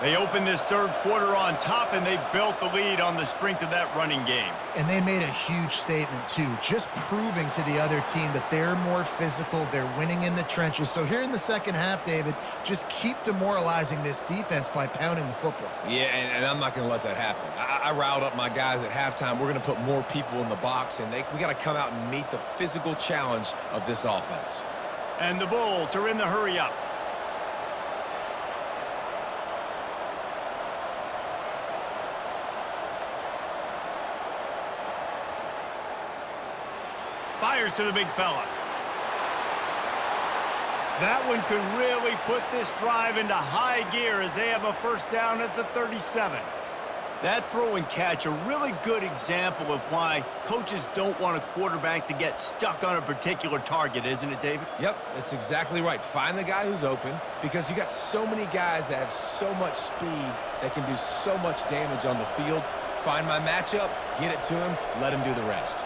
They opened this third quarter on top, and they built the lead on the strength of that running game. And they made a huge statement, too, just proving to the other team that they're more physical, they're winning in the trenches. So here in the second half, David, just keep demoralizing this defense by pounding the football. Yeah, and I'm not going to let that happen. I riled up my guys at halftime. We're going to put more people in the box, and we got to come out and meet the physical challenge of this offense. And the Bulls are in the hurry-up. Fires to the big fella. That one could really put this drive into high gear as they have a first down at the 37. That throw and catch, a really good example of why coaches don't want a quarterback to get stuck on a particular target, isn't it, David? Yep, that's exactly right. Find the guy who's open, because you got so many guys that have so much speed that can do so much damage on the field. Find my matchup, get it to him, let him do the rest.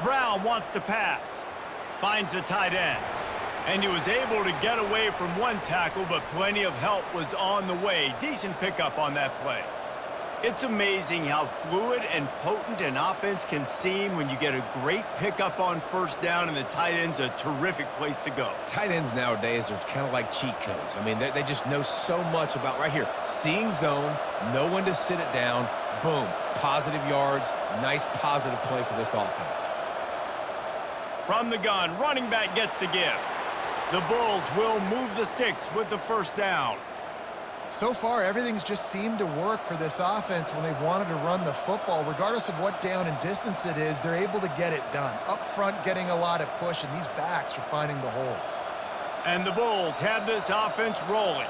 Brown wants to pass. Finds the tight end. And he was able to get away from one tackle, but plenty of help was on the way. Decent pickup on that play. It's amazing how fluid and potent an offense can seem when you get a great pickup on first down, and the tight end's a terrific place to go. Tight ends nowadays are kind of like cheat codes. I mean, they just know so much about right here. Seeing zone, know when to sit it down, boom, positive yards, nice positive play for this offense. From the gun, running back gets to give. The Bulls will move the sticks with the first down. So far, everything's just seemed to work for this offense when they've wanted to run the football. Regardless of what down and distance it is, they're able to get it done. Up front, getting a lot of push, and these backs are finding the holes. And the Bulls have this offense rolling.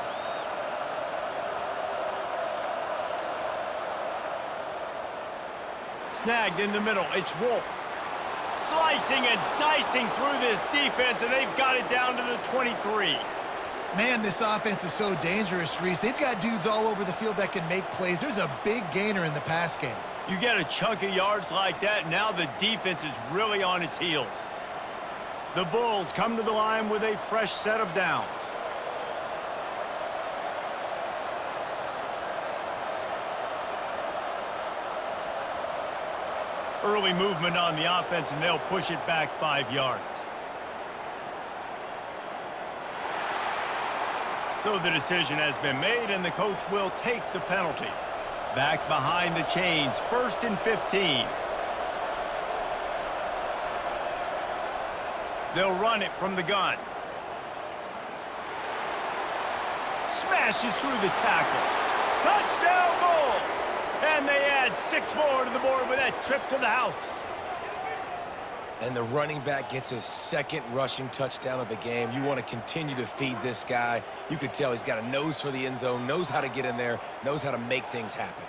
Snagged in the middle, it's Wolf. Slicing and dicing through this defense, and they've got it down to the 23. Man, this offense is so dangerous, Reese. They've got dudes all over the field that can make plays. There's a big gainer in the pass game. You get a chunk of yards like that, now the defense is really on its heels. The Bulls come to the line with a fresh set of downs. Early movement on the offense, and they'll push it back 5 yards. So the decision has been made, and the coach will take the penalty. Back behind the chains, 1st and 15. They'll run it from the gun. Smashes through the tackle. Touchdown, Bulls! And they add 6 more to the board with that trip to the house. And the running back gets his second rushing touchdown of the game. You want to continue to feed this guy. You could tell he's got a nose for the end zone, knows how to get in there, knows how to make things happen.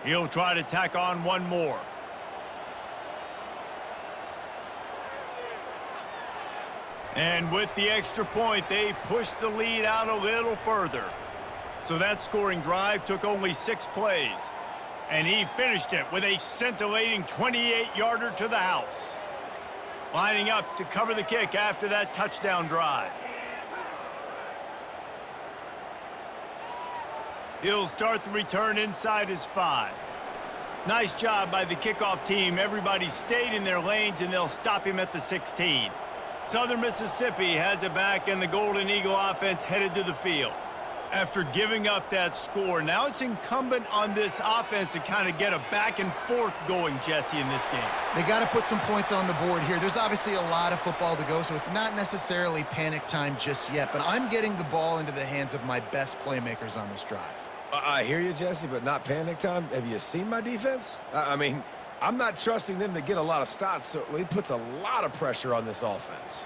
He'll try to tack on one more. And with the extra point, they pushed the lead out a little further. So that scoring drive took only 6 plays. And he finished it with a scintillating 28-yarder to the house. Lining up to cover the kick after that touchdown drive. He'll start the return inside his 5. Nice job by the kickoff team. Everybody stayed in their lanes, and they'll stop him at the 16. Southern Mississippi has it back, and the Golden Eagle offense headed to the field. After giving up that score, now it's incumbent on this offense to kind of get a back and forth going, Jesse, in this game. They got to put some points on the board here. There's obviously a lot of football to go, so it's not necessarily panic time just yet, but I'm getting the ball into the hands of my best playmakers on this drive. I hear you, Jesse, but not panic time. Have you seen my defense? I mean, I'm not trusting them to get a lot of stops, so it puts a lot of pressure on this offense.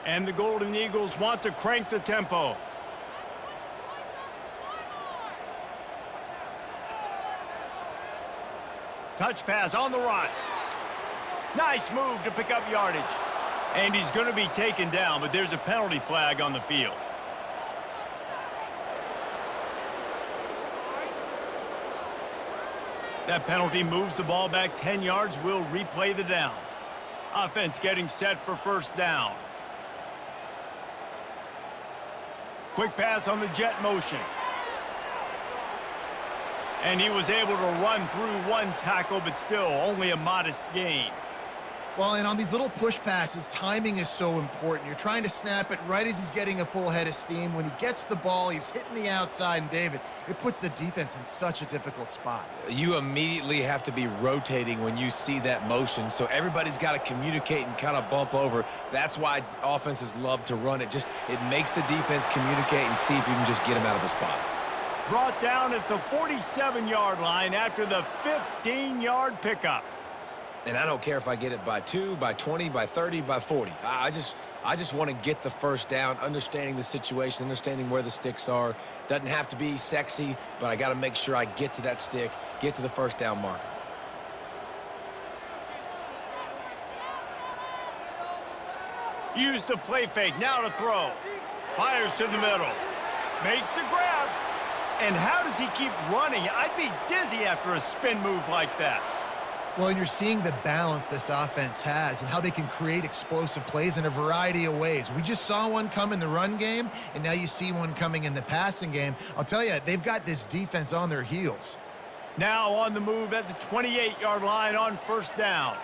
And the Golden Eagles want to crank the tempo. Touch pass on the run. Nice move to pick up yardage. And he's going to be taken down, but there's a penalty flag on the field. That penalty moves the ball back 10 yards. We'll replay the down. Offense getting set for first down. Quick pass on the jet motion. And he was able to run through one tackle, but still only a modest gain. Well, and on these little push passes, timing is so important. You're trying to snap it right as he's getting a full head of steam. When he gets the ball, he's hitting the outside, and David, it puts the defense in such a difficult spot. You immediately have to be rotating when you see that motion, so everybody's got to communicate and kind of bump over. That's why offenses love to run it. It makes the defense communicate and see if you can just get him out of a spot. Brought down at the 47-yard line after the 15-yard pickup. And I don't care if I get it by 2, by 20, by 30, by 40. I just want to get the first down, understanding the situation, understanding where the sticks are. Doesn't have to be sexy, but I got to make sure I get to that stick, get to the first down marker. Use the play fake, now to throw. Fires to the middle. Makes the grab. And how does he keep running? I'd be dizzy after a spin move like that. Well, and you're seeing the balance this offense has and how they can create explosive plays in a variety of ways. We just saw one come in the run game, and now you see one coming in the passing game. I'll tell you, they've got this defense on their heels. Now on the move at the 28-yard line on first down.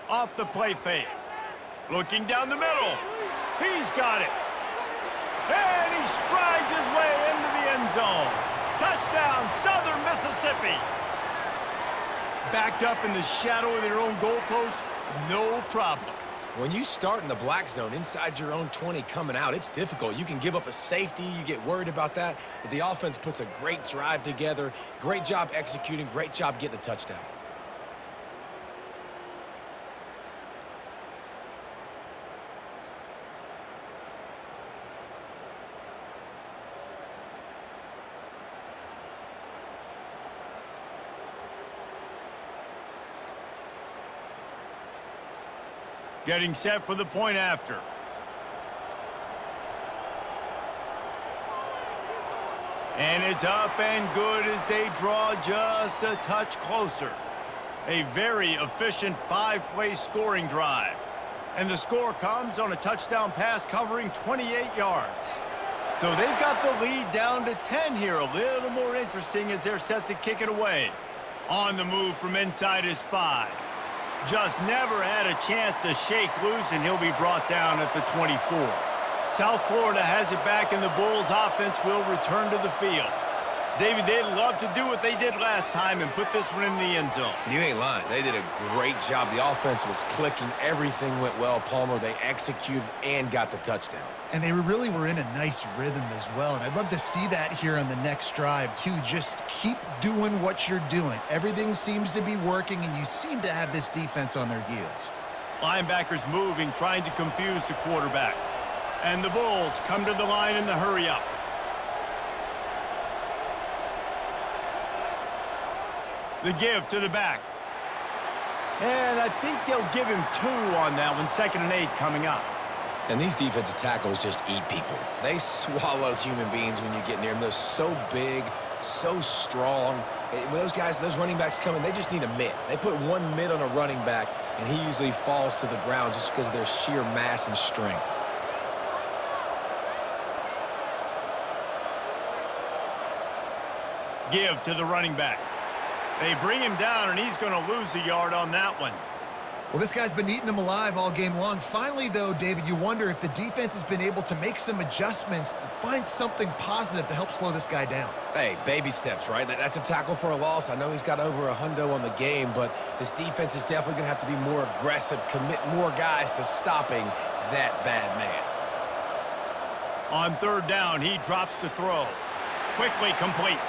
Off the play fake. Looking down the middle. He's got it. And he strides his way into the end zone. Touchdown, Southern Mississippi. Backed up in the shadow of their own goalpost, no problem. When you start in the black zone inside your own 20 coming out, it's difficult. You can give up a safety. You get worried about that. But the offense puts a great drive together. Great job executing. Great job getting a touchdown. Getting set for the point after. And it's up and good as they draw just a touch closer. A very efficient 5-play scoring drive. And the score comes on a touchdown pass covering 28 yards. So they've got the lead down to 10 here. A little more interesting as they're set to kick it away. On the move from inside his 5. Just never had a chance to shake loose, and he'll be brought down at the 24. South Florida has it back, and the Bulls offense will return to the field. David, they'd love to do what they did last time and put this one in the end zone. You ain't lying. They did a great job. The offense was clicking. Everything went well, Palmer. They executed and got the touchdown. And they really were in a nice rhythm as well. And I'd love to see that here on the next drive, too. Just keep doing what you're doing. Everything seems to be working, and you seem to have this defense on their heels. Linebackers moving, trying to confuse the quarterback. And the Bulls come to the line in the hurry-up. The give to the back. And I think they'll give him 2 on that one. 2nd and 8 coming up. And these defensive tackles just eat people. They swallow human beings when you get near them. They're so big, so strong. When those guys, those running backs come in, they just need a mitt. They put 1 mitt on a running back, and he usually falls to the ground just because of their sheer mass and strength. Give to the running back. They bring him down, and he's going to lose a yard on that one. Well, this guy's been eating them alive all game long. Finally, though, David, you wonder if the defense has been able to make some adjustments, find something positive to help slow this guy down. Hey, baby steps, right? That's a tackle for a loss. I know he's got over 100 on the game, but this defense is definitely going to have to be more aggressive, commit more guys to stopping that bad man. On 3rd down, he drops to throw. Quickly complete.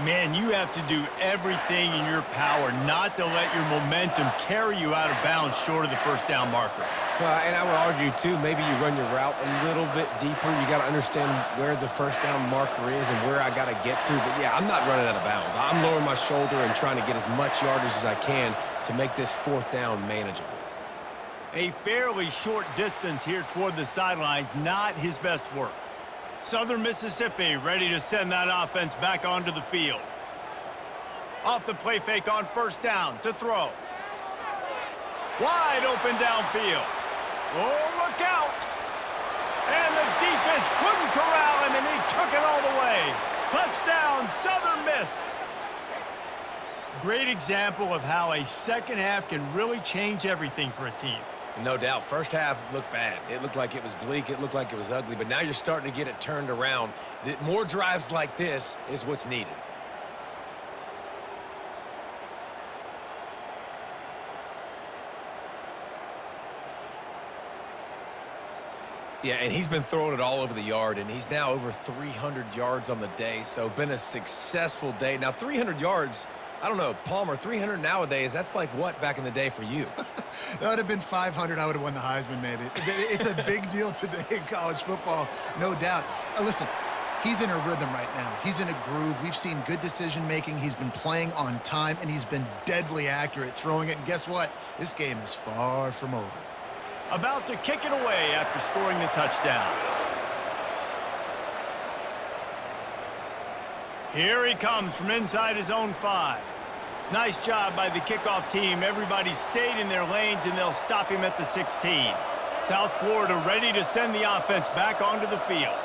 Man, you have to do everything in your power not to let your momentum carry you out of bounds short of the 1st down marker. And I would argue, too, maybe you run your route a little bit deeper. You got to understand where the 1st down marker is and where I got to get to. But, yeah, I'm not running out of bounds. I'm lowering my shoulder and trying to get as much yardage as I can to make this 4th down manageable. A fairly short distance here toward the sidelines, not his best work. Southern Mississippi ready to send that offense back onto the field. Off the play fake on 1st down to throw. Wide open downfield. Oh, look out! And the defense couldn't corral him, and he took it all the way. Touchdown, Southern Miss. Great example of how a 2nd half can really change everything for a team. No doubt. 1st half looked bad. It looked like it was bleak. It looked like it was ugly. But now you're starting to get it turned around. More drives like this is what's needed. Yeah, and he's been throwing it all over the yard, and he's now over 300 yards on the day. So been a successful day. Now, 300 yards, I don't know, Palmer, 300 nowadays, that's like what back in the day for you? That would have been 500. I would have won the Heisman, maybe. It's a big deal today in college football, no doubt. Listen, he's in a rhythm right now. He's in a groove. We've seen good decision-making. He's been playing on time, and he's been deadly accurate throwing it. And guess what? This game is far from over. About to kick it away after scoring the touchdown. Here he comes from inside his own 5. Nice job by the kickoff team. Everybody stayed in their lanes, and they'll stop him at the 16. South Florida ready to send the offense back onto the field.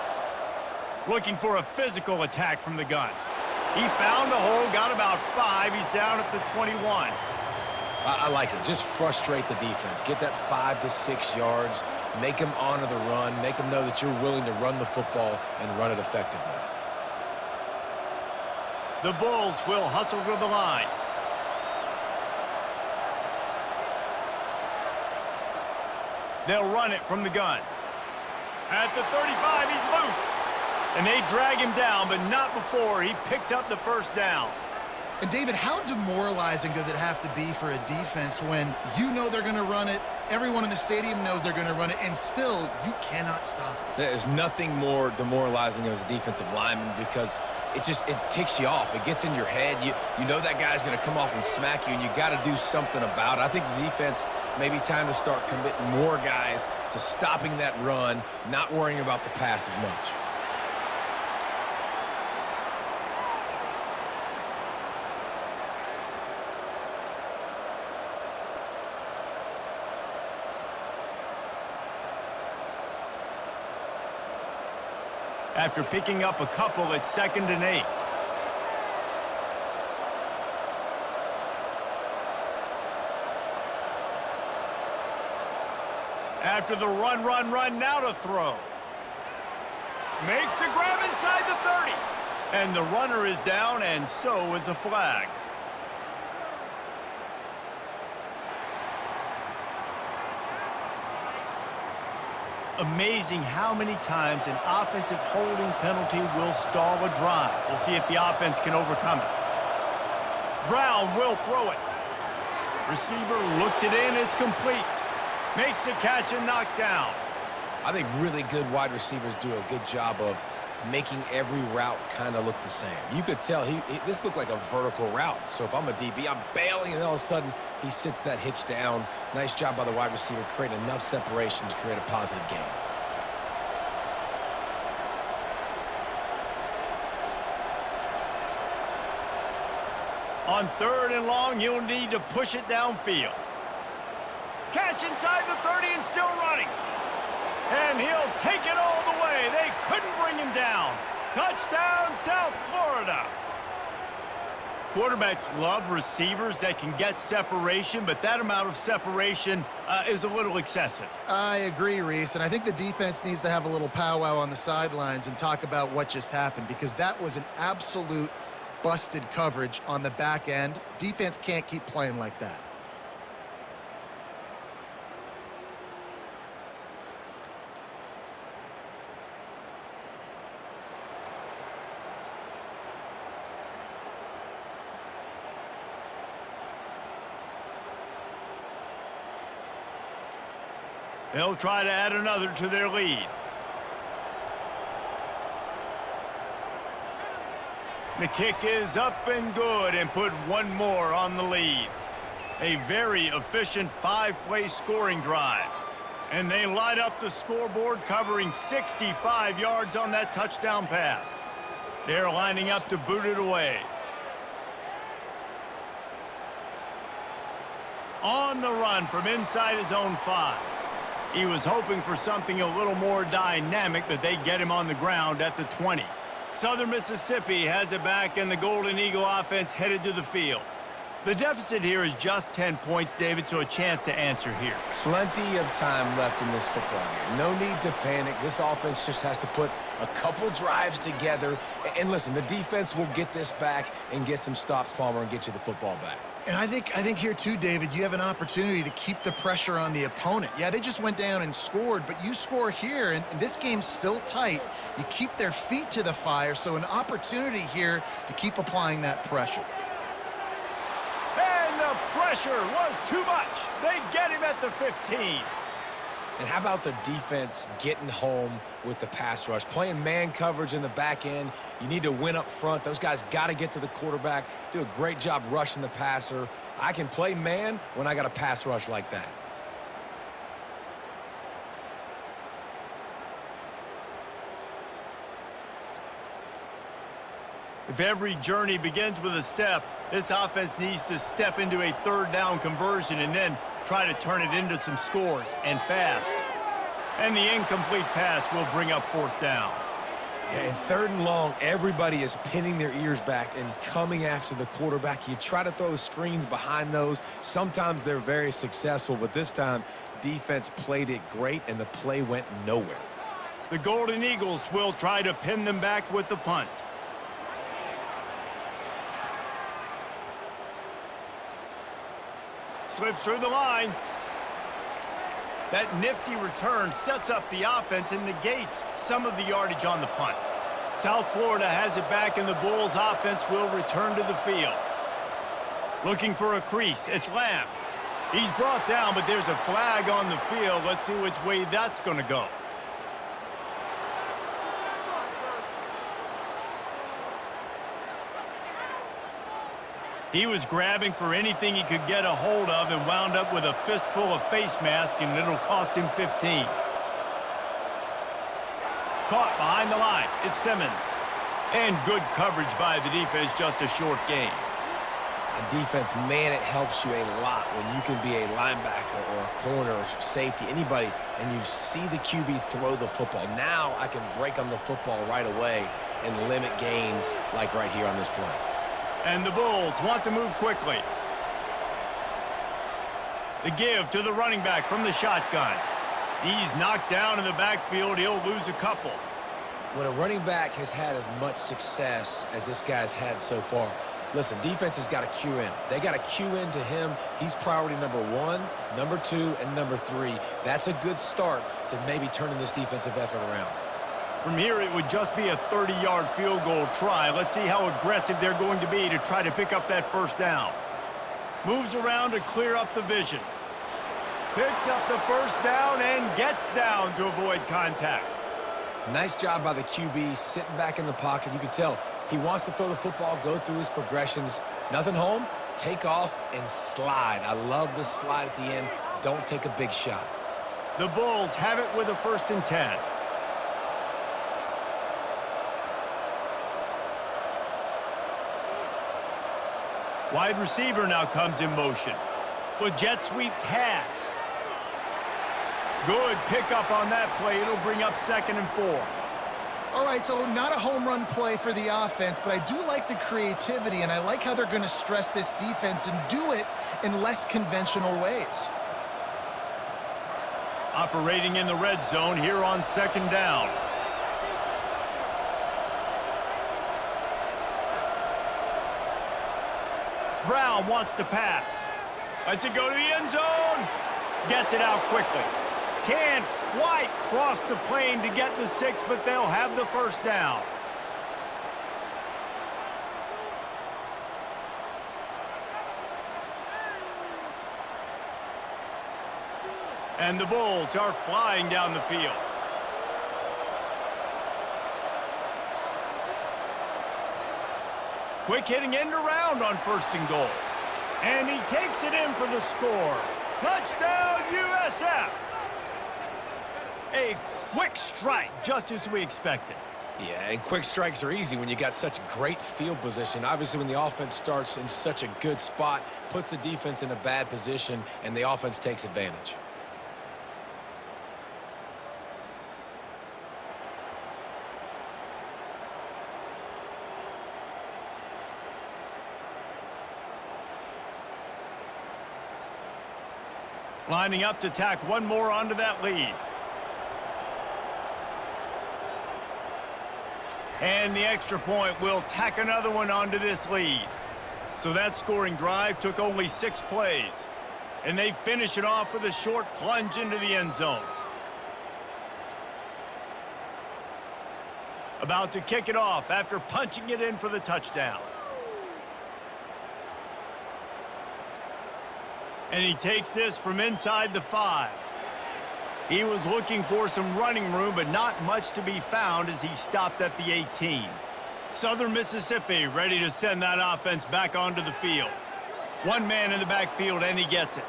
Looking for a physical attack from the gun. He found a hole, got about 5. He's down at the 21. I like it. Just frustrate the defense. Get that 5 to 6 yards. Make them honor the run. Make them know that you're willing to run the football and run it effectively. The Bulls will hustle to the line. They'll run it from the gun. At the 35, he's loose. And they drag him down, but not before he picks up the 1st down. And, David, how demoralizing does it have to be for a defense when you know they're going to run it, everyone in the stadium knows they're going to run it, and still you cannot stop it? There's nothing more demoralizing as a defensive lineman because it ticks you off. It gets in your head. You know that guy's going to come off and smack you, and you got to do something about it. I think the defense maybe time to start committing more guys to stopping that run, not worrying about the pass as much. After picking up a couple, it's 2nd and 8. After the run, now to throw. Makes the grab inside the 30. And the runner is down, and so is a flag. Amazing how many times an offensive holding penalty will stall a drive. We'll see if the offense can overcome it. Brown will throw it. Receiver looks it in. It's complete. Makes a catch and knocked down. I think really good wide receivers do a good job of making every route kind of look the same. You could tell this looked like a vertical route. So if I'm a DB, I'm bailing, and all of a sudden he sits that hitch down. Nice job by the wide receiver, creating enough separation to create a positive gain. On 3rd and long, he'll need to push it downfield. Catch inside the 30 and still running. And he'll take it all the way. They couldn't bring him down. Touchdown, South Florida. Quarterbacks love receivers that can get separation, but that amount of separation is a little excessive. I agree, Reese, and I think the defense needs to have a little powwow on the sidelines and talk about what just happened, because that was an absolute busted coverage on the back end. Defense can't keep playing like that. They'll try to add another to their lead. The kick is up and good and put one more on the lead. A very efficient 5-play scoring drive. And they light up the scoreboard, covering 65 yards on that touchdown pass. They're lining up to boot it away. On the run from inside his own 5. He was hoping for something a little more dynamic, but they get him on the ground at the 20. Southern Mississippi has it back, and the Golden Eagle offense headed to the field. The deficit here is just 10 points, David, so a chance to answer here. Plenty of time left in this football game. No need to panic. This offense just has to put a couple drives together. And listen, the defense will get this back and get some stops, Palmer, and get you the football back. And I think here too, David, you have an opportunity to keep the pressure on the opponent. Yeah, they just went down and scored, but you score here, and this game's still tight. You keep their feet to the fire, so an opportunity here to keep applying that pressure. And the pressure was too much. They get him at the 15. And how about the defense getting home with the pass rush? Playing man coverage in the back end. You need to win up front. Those guys got to get to the quarterback, do a great job rushing the passer. I can play man when I got a pass rush like that. If every journey begins with a step, this offense needs to step into a 3rd down conversion and then try to turn it into some scores, and fast. And the incomplete pass will bring up 4th down. Yeah, and 3rd and long, everybody is pinning their ears back and coming after the quarterback. You try to throw screens behind those. Sometimes they're very successful, but this time, defense played it great, and the play went nowhere. The Golden Eagles will try to pin them back with the punt. Slips through the line. That nifty return sets up the offense and negates some of the yardage on the punt. South Florida has it back, and the Bulls offense will return to the field. Looking for a crease. It's Lamb. He's brought down, but there's a flag on the field. Let's see which way that's going to go. He was grabbing for anything he could get a hold of and wound up with a fistful of face mask, and it'll cost him 15. Caught behind the line. It's Simmons. And good coverage by the defense, just a short gain. On defense, man, it helps you a lot when you can be a linebacker or a corner or safety, anybody, and you see the QB throw the football. Now I can break on the football right away and limit gains like right here on this play. And the Bulls want to move quickly. The give to the running back from the shotgun. He's knocked down in the backfield. He'll lose a couple. When a running back has had as much success as this guy's had so far, listen, defense has got to cue in. They got to cue in to him. He's priority number 1, number 2, and number 3. That's a good start to maybe turning this defensive effort around. From here, it would just be a 30-yard field goal try. Let's see how aggressive they're going to be to try to pick up that 1st down. Moves around to clear up the vision. Picks up the 1st down and gets down to avoid contact. Nice job by the QB, sitting back in the pocket. You can tell he wants to throw the football, go through his progressions. Nothing home, take off, and slide. I love the slide at the end. Don't take a big shot. The Bulls have it with a 1st and 10. Wide receiver now comes in motion. With jet sweep pass. Good pickup on that play. It'll bring up 2nd and 4. All right, so not a home run play for the offense, but I do like the creativity, and I like how they're going to stress this defense and do it in less conventional ways. Operating in the red zone here on 2nd down. Brown wants to pass. Lets it go to the end zone. Gets it out quickly. Can't quite cross the plane to get the 6, but they'll have the 1st down. And the Bulls are flying down the field. Quick hitting end around on 1st and goal. And he takes it in for the score. Touchdown, USF! A quick strike, just as we expected. Yeah, and quick strikes are easy when you got such great field position. Obviously, when the offense starts in such a good spot, puts the defense in a bad position, and the offense takes advantage. Lining up to tack one more onto that lead. And the extra point will tack another one onto this lead. So that scoring drive took only 6 plays. And they finish it off with a short plunge into the end zone. About to kick it off after punching it in for the touchdown. And he takes this from inside the 5. He was looking for some running room, but not much to be found as he stopped at the 18. Southern Mississippi ready to send that offense back onto the field. One man in the backfield, and he gets it.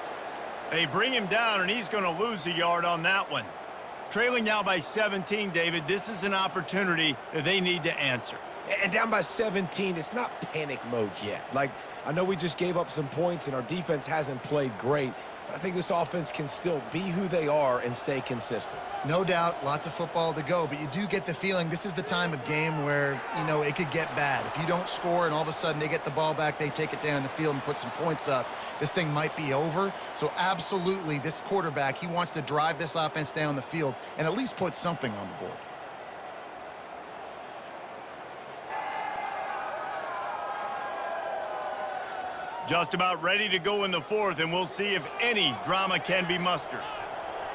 They bring him down, and he's going to lose a yard on that one. Trailing now by 17, David, this is an opportunity that they need to answer. And down by 17, it's not panic mode yet. Like, I know we just gave up some points and our defense hasn't played great, but I think this offense can still be who they are and stay consistent. No doubt, lots of football to go, but you do get the feeling this is the time of game where, you know, it could get bad. If you don't score and all of a sudden they get the ball back, they take it down the field and put some points up, this thing might be over. So absolutely, this quarterback, he wants to drive this offense down the field and at least put something on the board. Just about ready to go in the 4th, and we'll see if any drama can be mustered.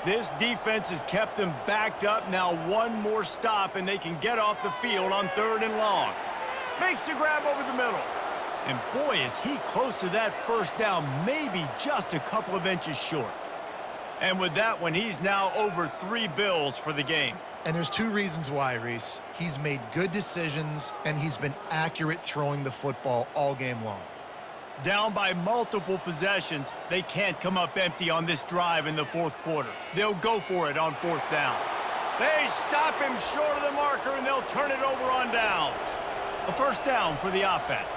This defense has kept them backed up. Now one more stop, and they can get off the field on 3rd and long. Makes the grab over the middle. And boy, is he close to that 1st down, maybe just a couple of inches short. And with that one, he's now over 3 bills for the game. And there's 2 reasons why, Reese. He's made good decisions, and he's been accurate throwing the football all game long. Down by multiple possessions, they can't come up empty on this drive in the 4th quarter. They'll go for it on 4th down. They stop him short of the marker, and they'll turn it over on downs. A 1st down for the offense.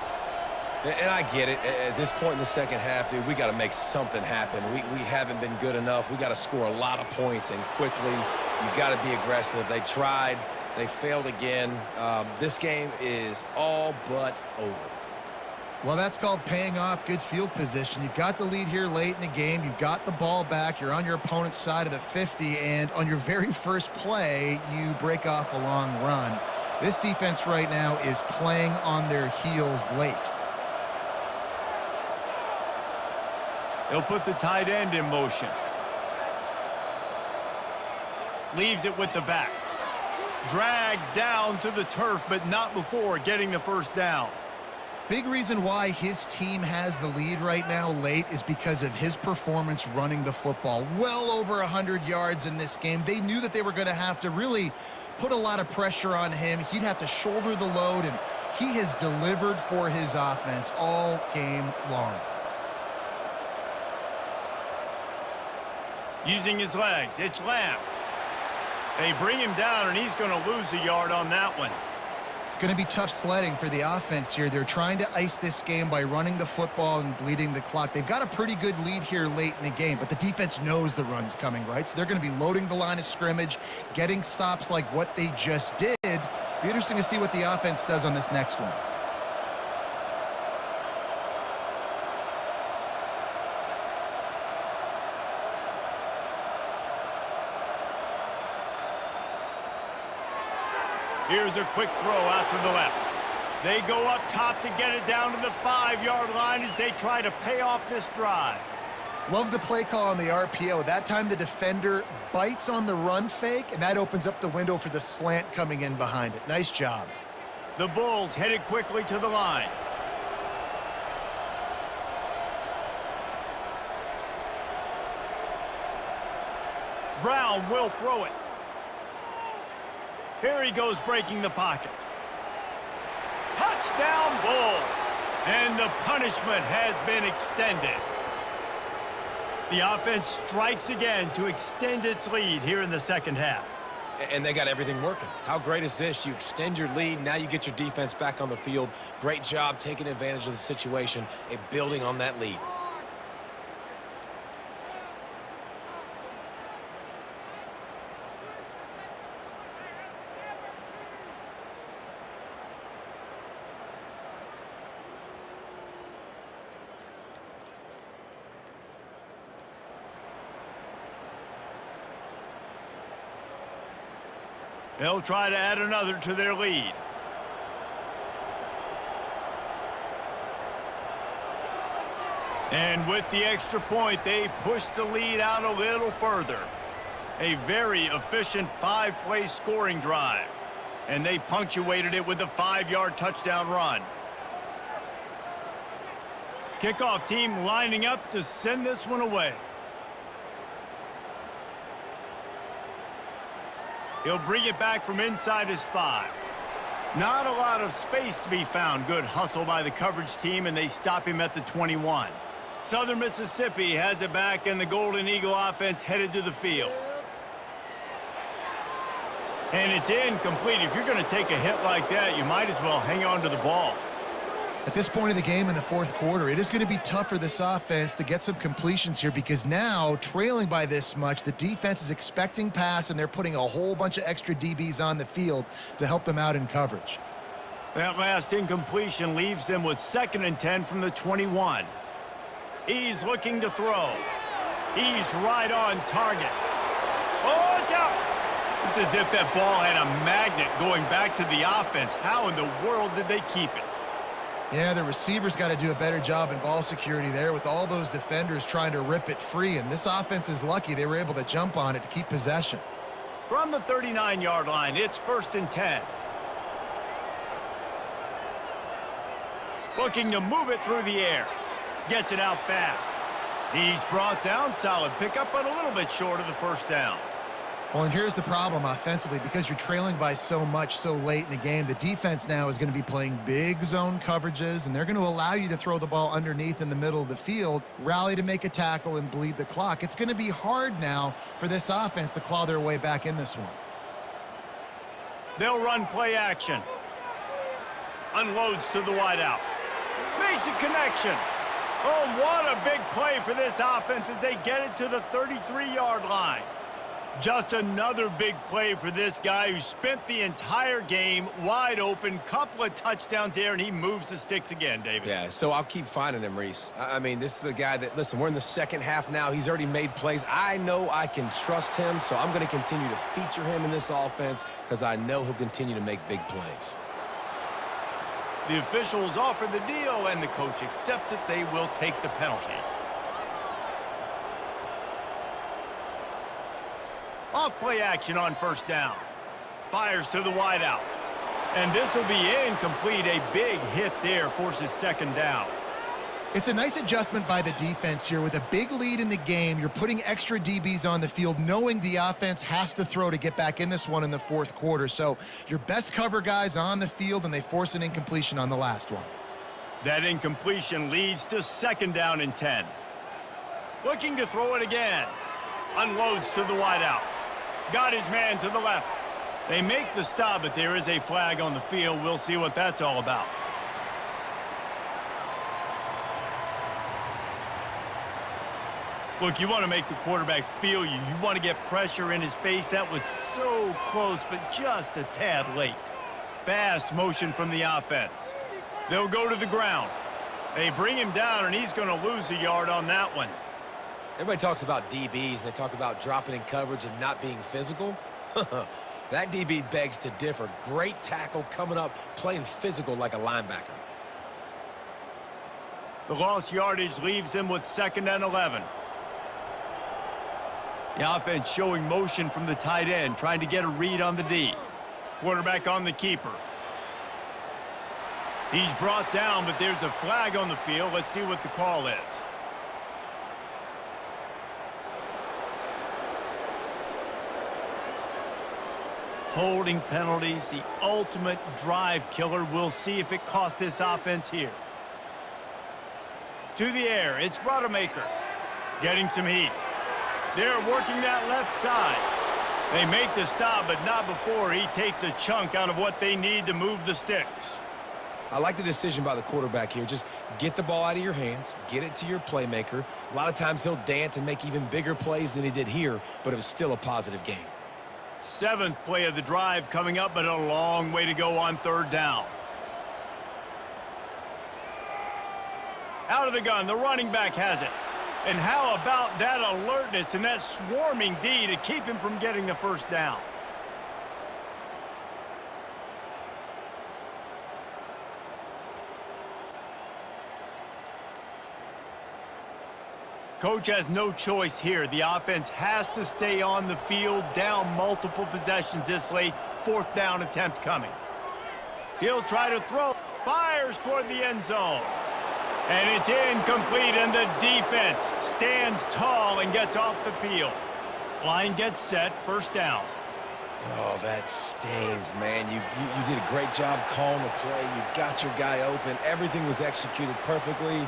And I get it. At this point in the 2nd half, dude, we got to make something happen. We haven't been good enough. We got to score a lot of points, and quickly. You got to be aggressive. They tried. They failed again. This game is all but over. Well, that's called paying off good field position. You've got the lead here late in the game. You've got the ball back. You're on your opponent's side of the 50, and on your very first play, you break off a long run. This defense right now is playing on their heels late. They'll put the tight end in motion. Leaves it with the back. Dragged down to the turf, but not before getting the 1st down. Big reason why his team has the lead right now late is because of his performance running the football. Well over 100 yards in this game. They knew that they were going to have to really put a lot of pressure on him. He'd have to shoulder the load, and he has delivered for his offense all game long. Using his legs, it's Lamb. They bring him down, and he's going to lose a yard on that one. It's going to be tough sledding for the offense here. They're trying to ice this game by running the football and bleeding the clock. They've got a pretty good lead here late in the game, but the defense knows the run's coming, right? So they're going to be loading the line of scrimmage, getting stops like what they just did. Be interesting to see what the offense does on this next one. Here's a quick throw out to the left. They go up top to get it down to the 5-yard line as they try to pay off this drive. Love the play call on the RPO. That time the defender bites on the run fake, and that opens up the window for the slant coming in behind it. Nice job. The Bulls headed quickly to the line. Brown will throw it. Here he goes breaking the pocket. Touchdown Bulls! And the punishment has been extended. The offense strikes again to extend its lead here in the second half. And they got everything working. How great is this? You extend your lead, now you get your defense back on the field. Great job taking advantage of the situation and building on that lead. They'll try to add another to their lead. And with the extra point, they push the lead out a little further. A very efficient 5-play scoring drive. And they punctuated it with a 5-yard touchdown run. Kickoff team lining up to send this one away. He'll bring it back from inside his 5. Not a lot of space to be found. Good hustle by the coverage team, and they stop him at the 21. Southern Mississippi has it back, and the Golden Eagle offense headed to the field. And it's incomplete. If you're going to take a hit like that, you might as well hang on to the ball. At this point of the game in the fourth quarter, it is going to be tough for this offense to get some completions here because now, trailing by this much, the defense is expecting pass, and they're putting a whole bunch of extra DBs on the field to help them out in coverage. That last incompletion leaves them with 2nd and 10 from the 21. He's looking to throw. He's right on target. Oh, it's out! It's as if that ball had a magnet going back to the offense. How in the world did they keep it? Yeah, the receivers got to do a better job in ball security there with all those defenders trying to rip it free, and this offense is lucky they were able to jump on it to keep possession. From the 39-yard line, it's 1st and 10. Looking to move it through the air. Gets it out fast. He's brought down. Solid pickup, but a little bit short of the 1st down. Well, and here's the problem offensively. Because you're trailing by so much so late in the game, the defense now is going to be playing big zone coverages, and they're going to allow you to throw the ball underneath in the middle of the field, rally to make a tackle, and bleed the clock. It's going to be hard now for this offense to claw their way back in this one. They'll run play action. Unloads to the wideout. Makes a connection. Oh, what a big play for this offense as they get it to the 33-yard line. Just another big play for this guy who spent the entire game wide open. Couple of touchdowns there, and he moves the sticks again, David. Yeah, so I'll keep finding him, Reese. I mean, this is a guy that, listen, we're in the second half now. He's already made plays. I know I can trust him, so I'm going to continue to feature him in this offense because I know he'll continue to make big plays. The officials offer the deal, and the coach accepts it. They will take the penalty. Off play action on 1st down. Fires to the wideout. And this will be incomplete. A big hit there forces 2nd down. It's a nice adjustment by the defense here. With a big lead in the game, you're putting extra DBs on the field, knowing the offense has to throw to get back in this one in the fourth quarter. So your best cover guys on the field, and they force an incompletion on the last one. That incompletion leads to 2nd down and 10. Looking to throw it again. Unloads to the wideout. Got his man to the left. They make the stop, but there is a flag on the field. We'll see what that's all about. Look, you want to make the quarterback feel you. You want to get pressure in his face. That was so close, but just a tad late. Fast motion from the offense. They'll go to the ground. They bring him down, and he's going to lose a yard on that one. Everybody talks about DBs, and they talk about dropping in coverage and not being physical. That DB begs to differ. Great tackle coming up, playing physical like a linebacker. The lost yardage leaves him with 2nd and 11. The offense showing motion from the tight end, trying to get a read on the D. Quarterback on the keeper. He's brought down, but there's a flag on the field. Let's see what the call is. Holding penalties, the ultimate drive killer. We'll see if it costs this offense here. To the air, it's Rodemaker. Getting some heat. They're working that left side. They make the stop, but not before he takes a chunk out of what they need to move the sticks. I like the decision by the quarterback here. Just get the ball out of your hands, get it to your playmaker. A lot of times he'll dance and make even bigger plays than he did here, but it was still a positive game. 7th play of the drive coming up, but a long way to go on 3rd down. Out of the gun, the running back has it. And how about that alertness and that swarming D to keep him from getting the 1st down? Coach has no choice here. The offense has to stay on the field, down multiple possessions this late. 4th down attempt coming. He'll try to throw. Fires toward the end zone. And it's incomplete, and the defense stands tall and gets off the field. Line gets set, 1st down. Oh, that stings, man. You did a great job calling the play. You got your guy open. Everything was executed perfectly.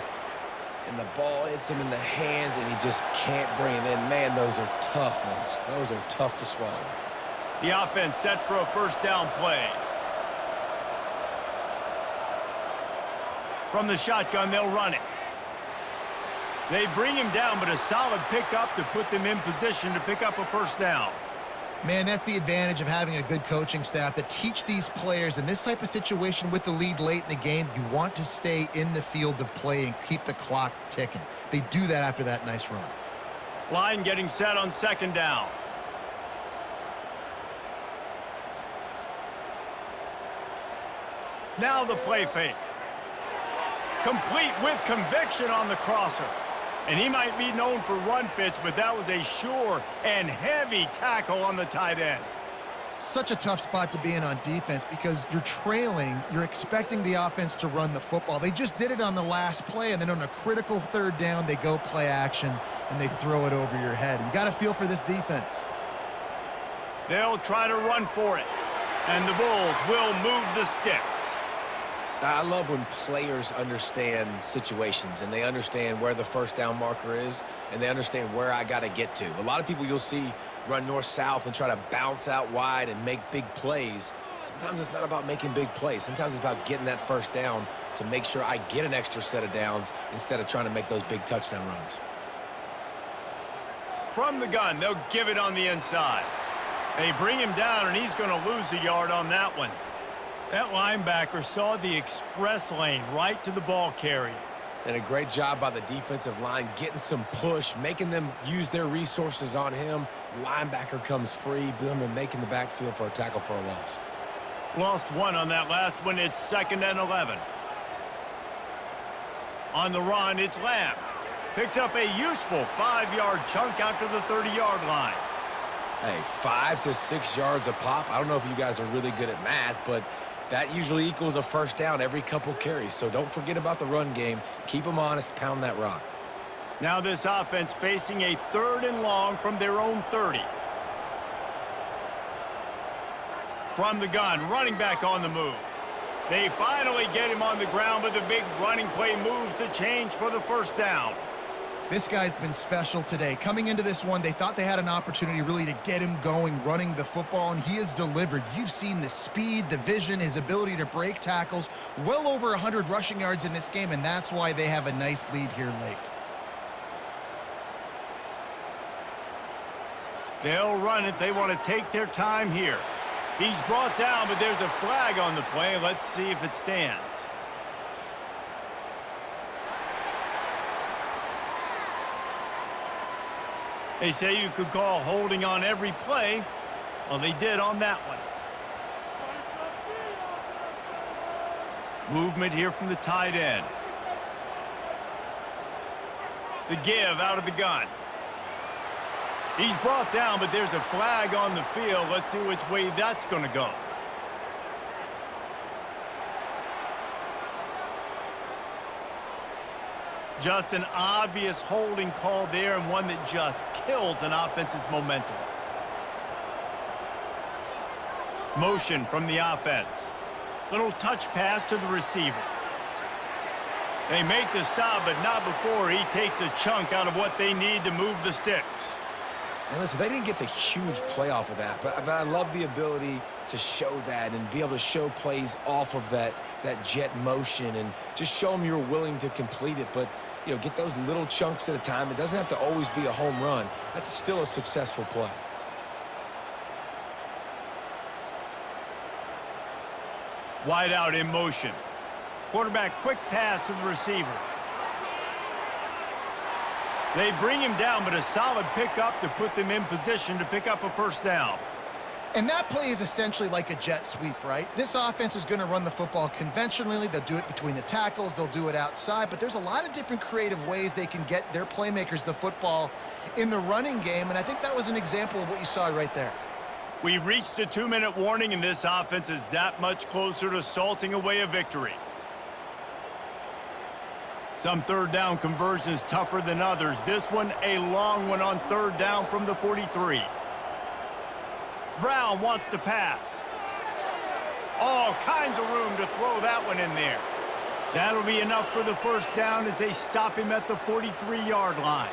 And the ball hits him in the hands, and he just can't bring it in. Man, those are tough ones. Those are tough to swallow. The offense set for a 1st down play. From the shotgun, they'll run it. They bring him down, but a solid pickup to put them in position to pick up a 1st down. Man, that's the advantage of having a good coaching staff that teach these players in this type of situation with the lead late in the game. You want to stay in the field of play and keep the clock ticking. They do that after that nice run. Line getting set on 2nd down. Now the play fake. Complete with conviction on the crosser. And he might be known for run fits, but that was a sure and heavy tackle on the tight end. Such a tough spot to be in on defense because you're trailing. You're expecting the offense to run the football. They just did it on the last play, and then on a critical 3rd down, they go play action, and they throw it over your head. You got to feel for this defense. They'll try to run for it, and the Bulls will move the sticks. I love when players understand situations and they understand where the 1st down marker is and they understand where I got to get to. A lot of people you'll see run north-south and try to bounce out wide and make big plays. Sometimes it's not about making big plays. Sometimes it's about getting that 1st down to make sure I get an extra set of downs instead of trying to make those big touchdown runs. From the gun, they'll give it on the inside. They bring him down, and he's going to lose a yard on that one. That linebacker saw the express lane right to the ball carrier. And a great job by the defensive line getting some push, making them use their resources on him. Linebacker comes free, boom, and making the backfield for a tackle for a loss. Lost 1 on that last one. It's 2nd and 11. On the run, it's Lamb. Picks up a useful 5-yard chunk out to the 30-yard line. Hey, 5 to 6 yards a pop. I don't know if you guys are really good at math, but that usually equals a first down every couple carries. So don't forget about the run game. Keep them honest, pound that rock. Now this offense facing a 3rd and long from their own 30. From the gun, running back on the move. They finally get him on the ground, but the big running play moves the change for the first down. This guy's been special today. Coming into this one, they thought they had an opportunity really to get him going, running the football, and he has delivered. You've seen the speed, the vision, his ability to break tackles. Well over 100 rushing yards in this game, and that's why they have a nice lead here late. They'll run it. They want to take their time here. He's brought down, but there's a flag on the play. Let's see if it stands. They say you could call holding on every play. Well, they did on that one. Movement here from the tight end. The give out of the gun. He's brought down, but there's a flag on the field. Let's see which way that's going to go. Just an obvious holding call there, and one that just kills an offense's momentum. Motion from the offense. Little touch pass to the receiver. They make the stop, but not before he takes a chunk out of what they need to move the sticks. And listen, they didn't get the huge play off of that, but I love the ability to show that and be able to show plays off of that jet motion and just show them you're willing to complete it. But, you know, get those little chunks at a time. It doesn't have to always be a home run. That's still a successful play. Wide out in motion. Quarterback quick pass to the receiver. They bring him down, but a solid pickup to put them in position to pick up a first down. And that play is essentially like a jet sweep, right? This offense is going to run the football conventionally. They'll do it between the tackles. They'll do it outside. But there's a lot of different creative ways they can get their playmakers the football in the running game. And I think that was an example of what you saw right there. We've reached the 2-minute warning, and this offense is that much closer to salting away a victory. Some third down conversions tougher than others. This one, a long one on third down from the 43. Brown wants to pass. All kinds of room to throw that one in there. That'll be enough for the first down as they stop him at the 43-yard line.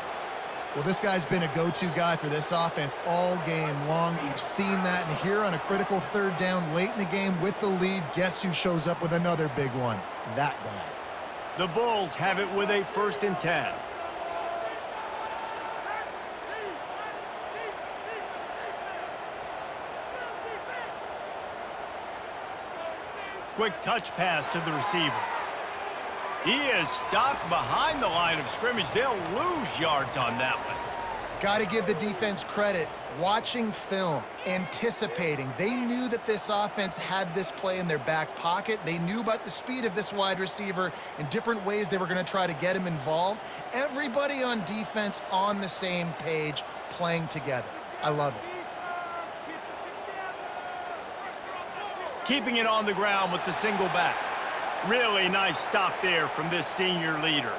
Well, this guy's been a go-to guy for this offense all game long. We've seen that, and here on a critical third down late in the game with the lead, guess who shows up with another big one? That guy. The Bulls have it with a 1st and 10. Quick touch pass to the receiver. He is stopped behind the line of scrimmage. They'll lose yards on that one. Got to give the defense credit. Watching film, anticipating. They knew that this offense had this play in their back pocket. They knew about the speed of this wide receiver and different ways they were going to try to get him involved. Everybody on defense on the same page, playing together. I love it. Keeping it on the ground with the single back. Really nice stop there from this senior leader.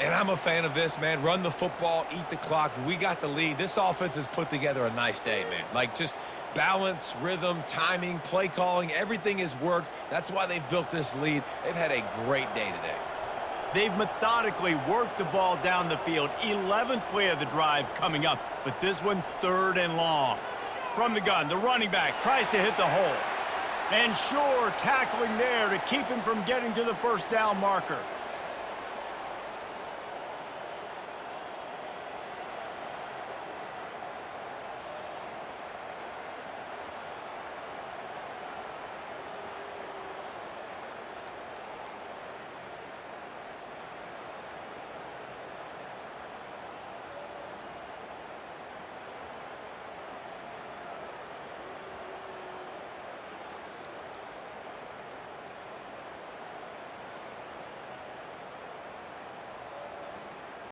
And I'm a fan of this, man. Run the football, eat the clock. We got the lead. This offense has put together a nice day, man. Like, just balance, rhythm, timing, play calling, everything has worked. That's why they've built this lead. They've had a great day today. They've methodically worked the ball down the field. 11th play of the drive coming up, but this one 3rd and long. From the gun, the running back tries to hit the hole. And sure, tackling there to keep him from getting to the first down marker.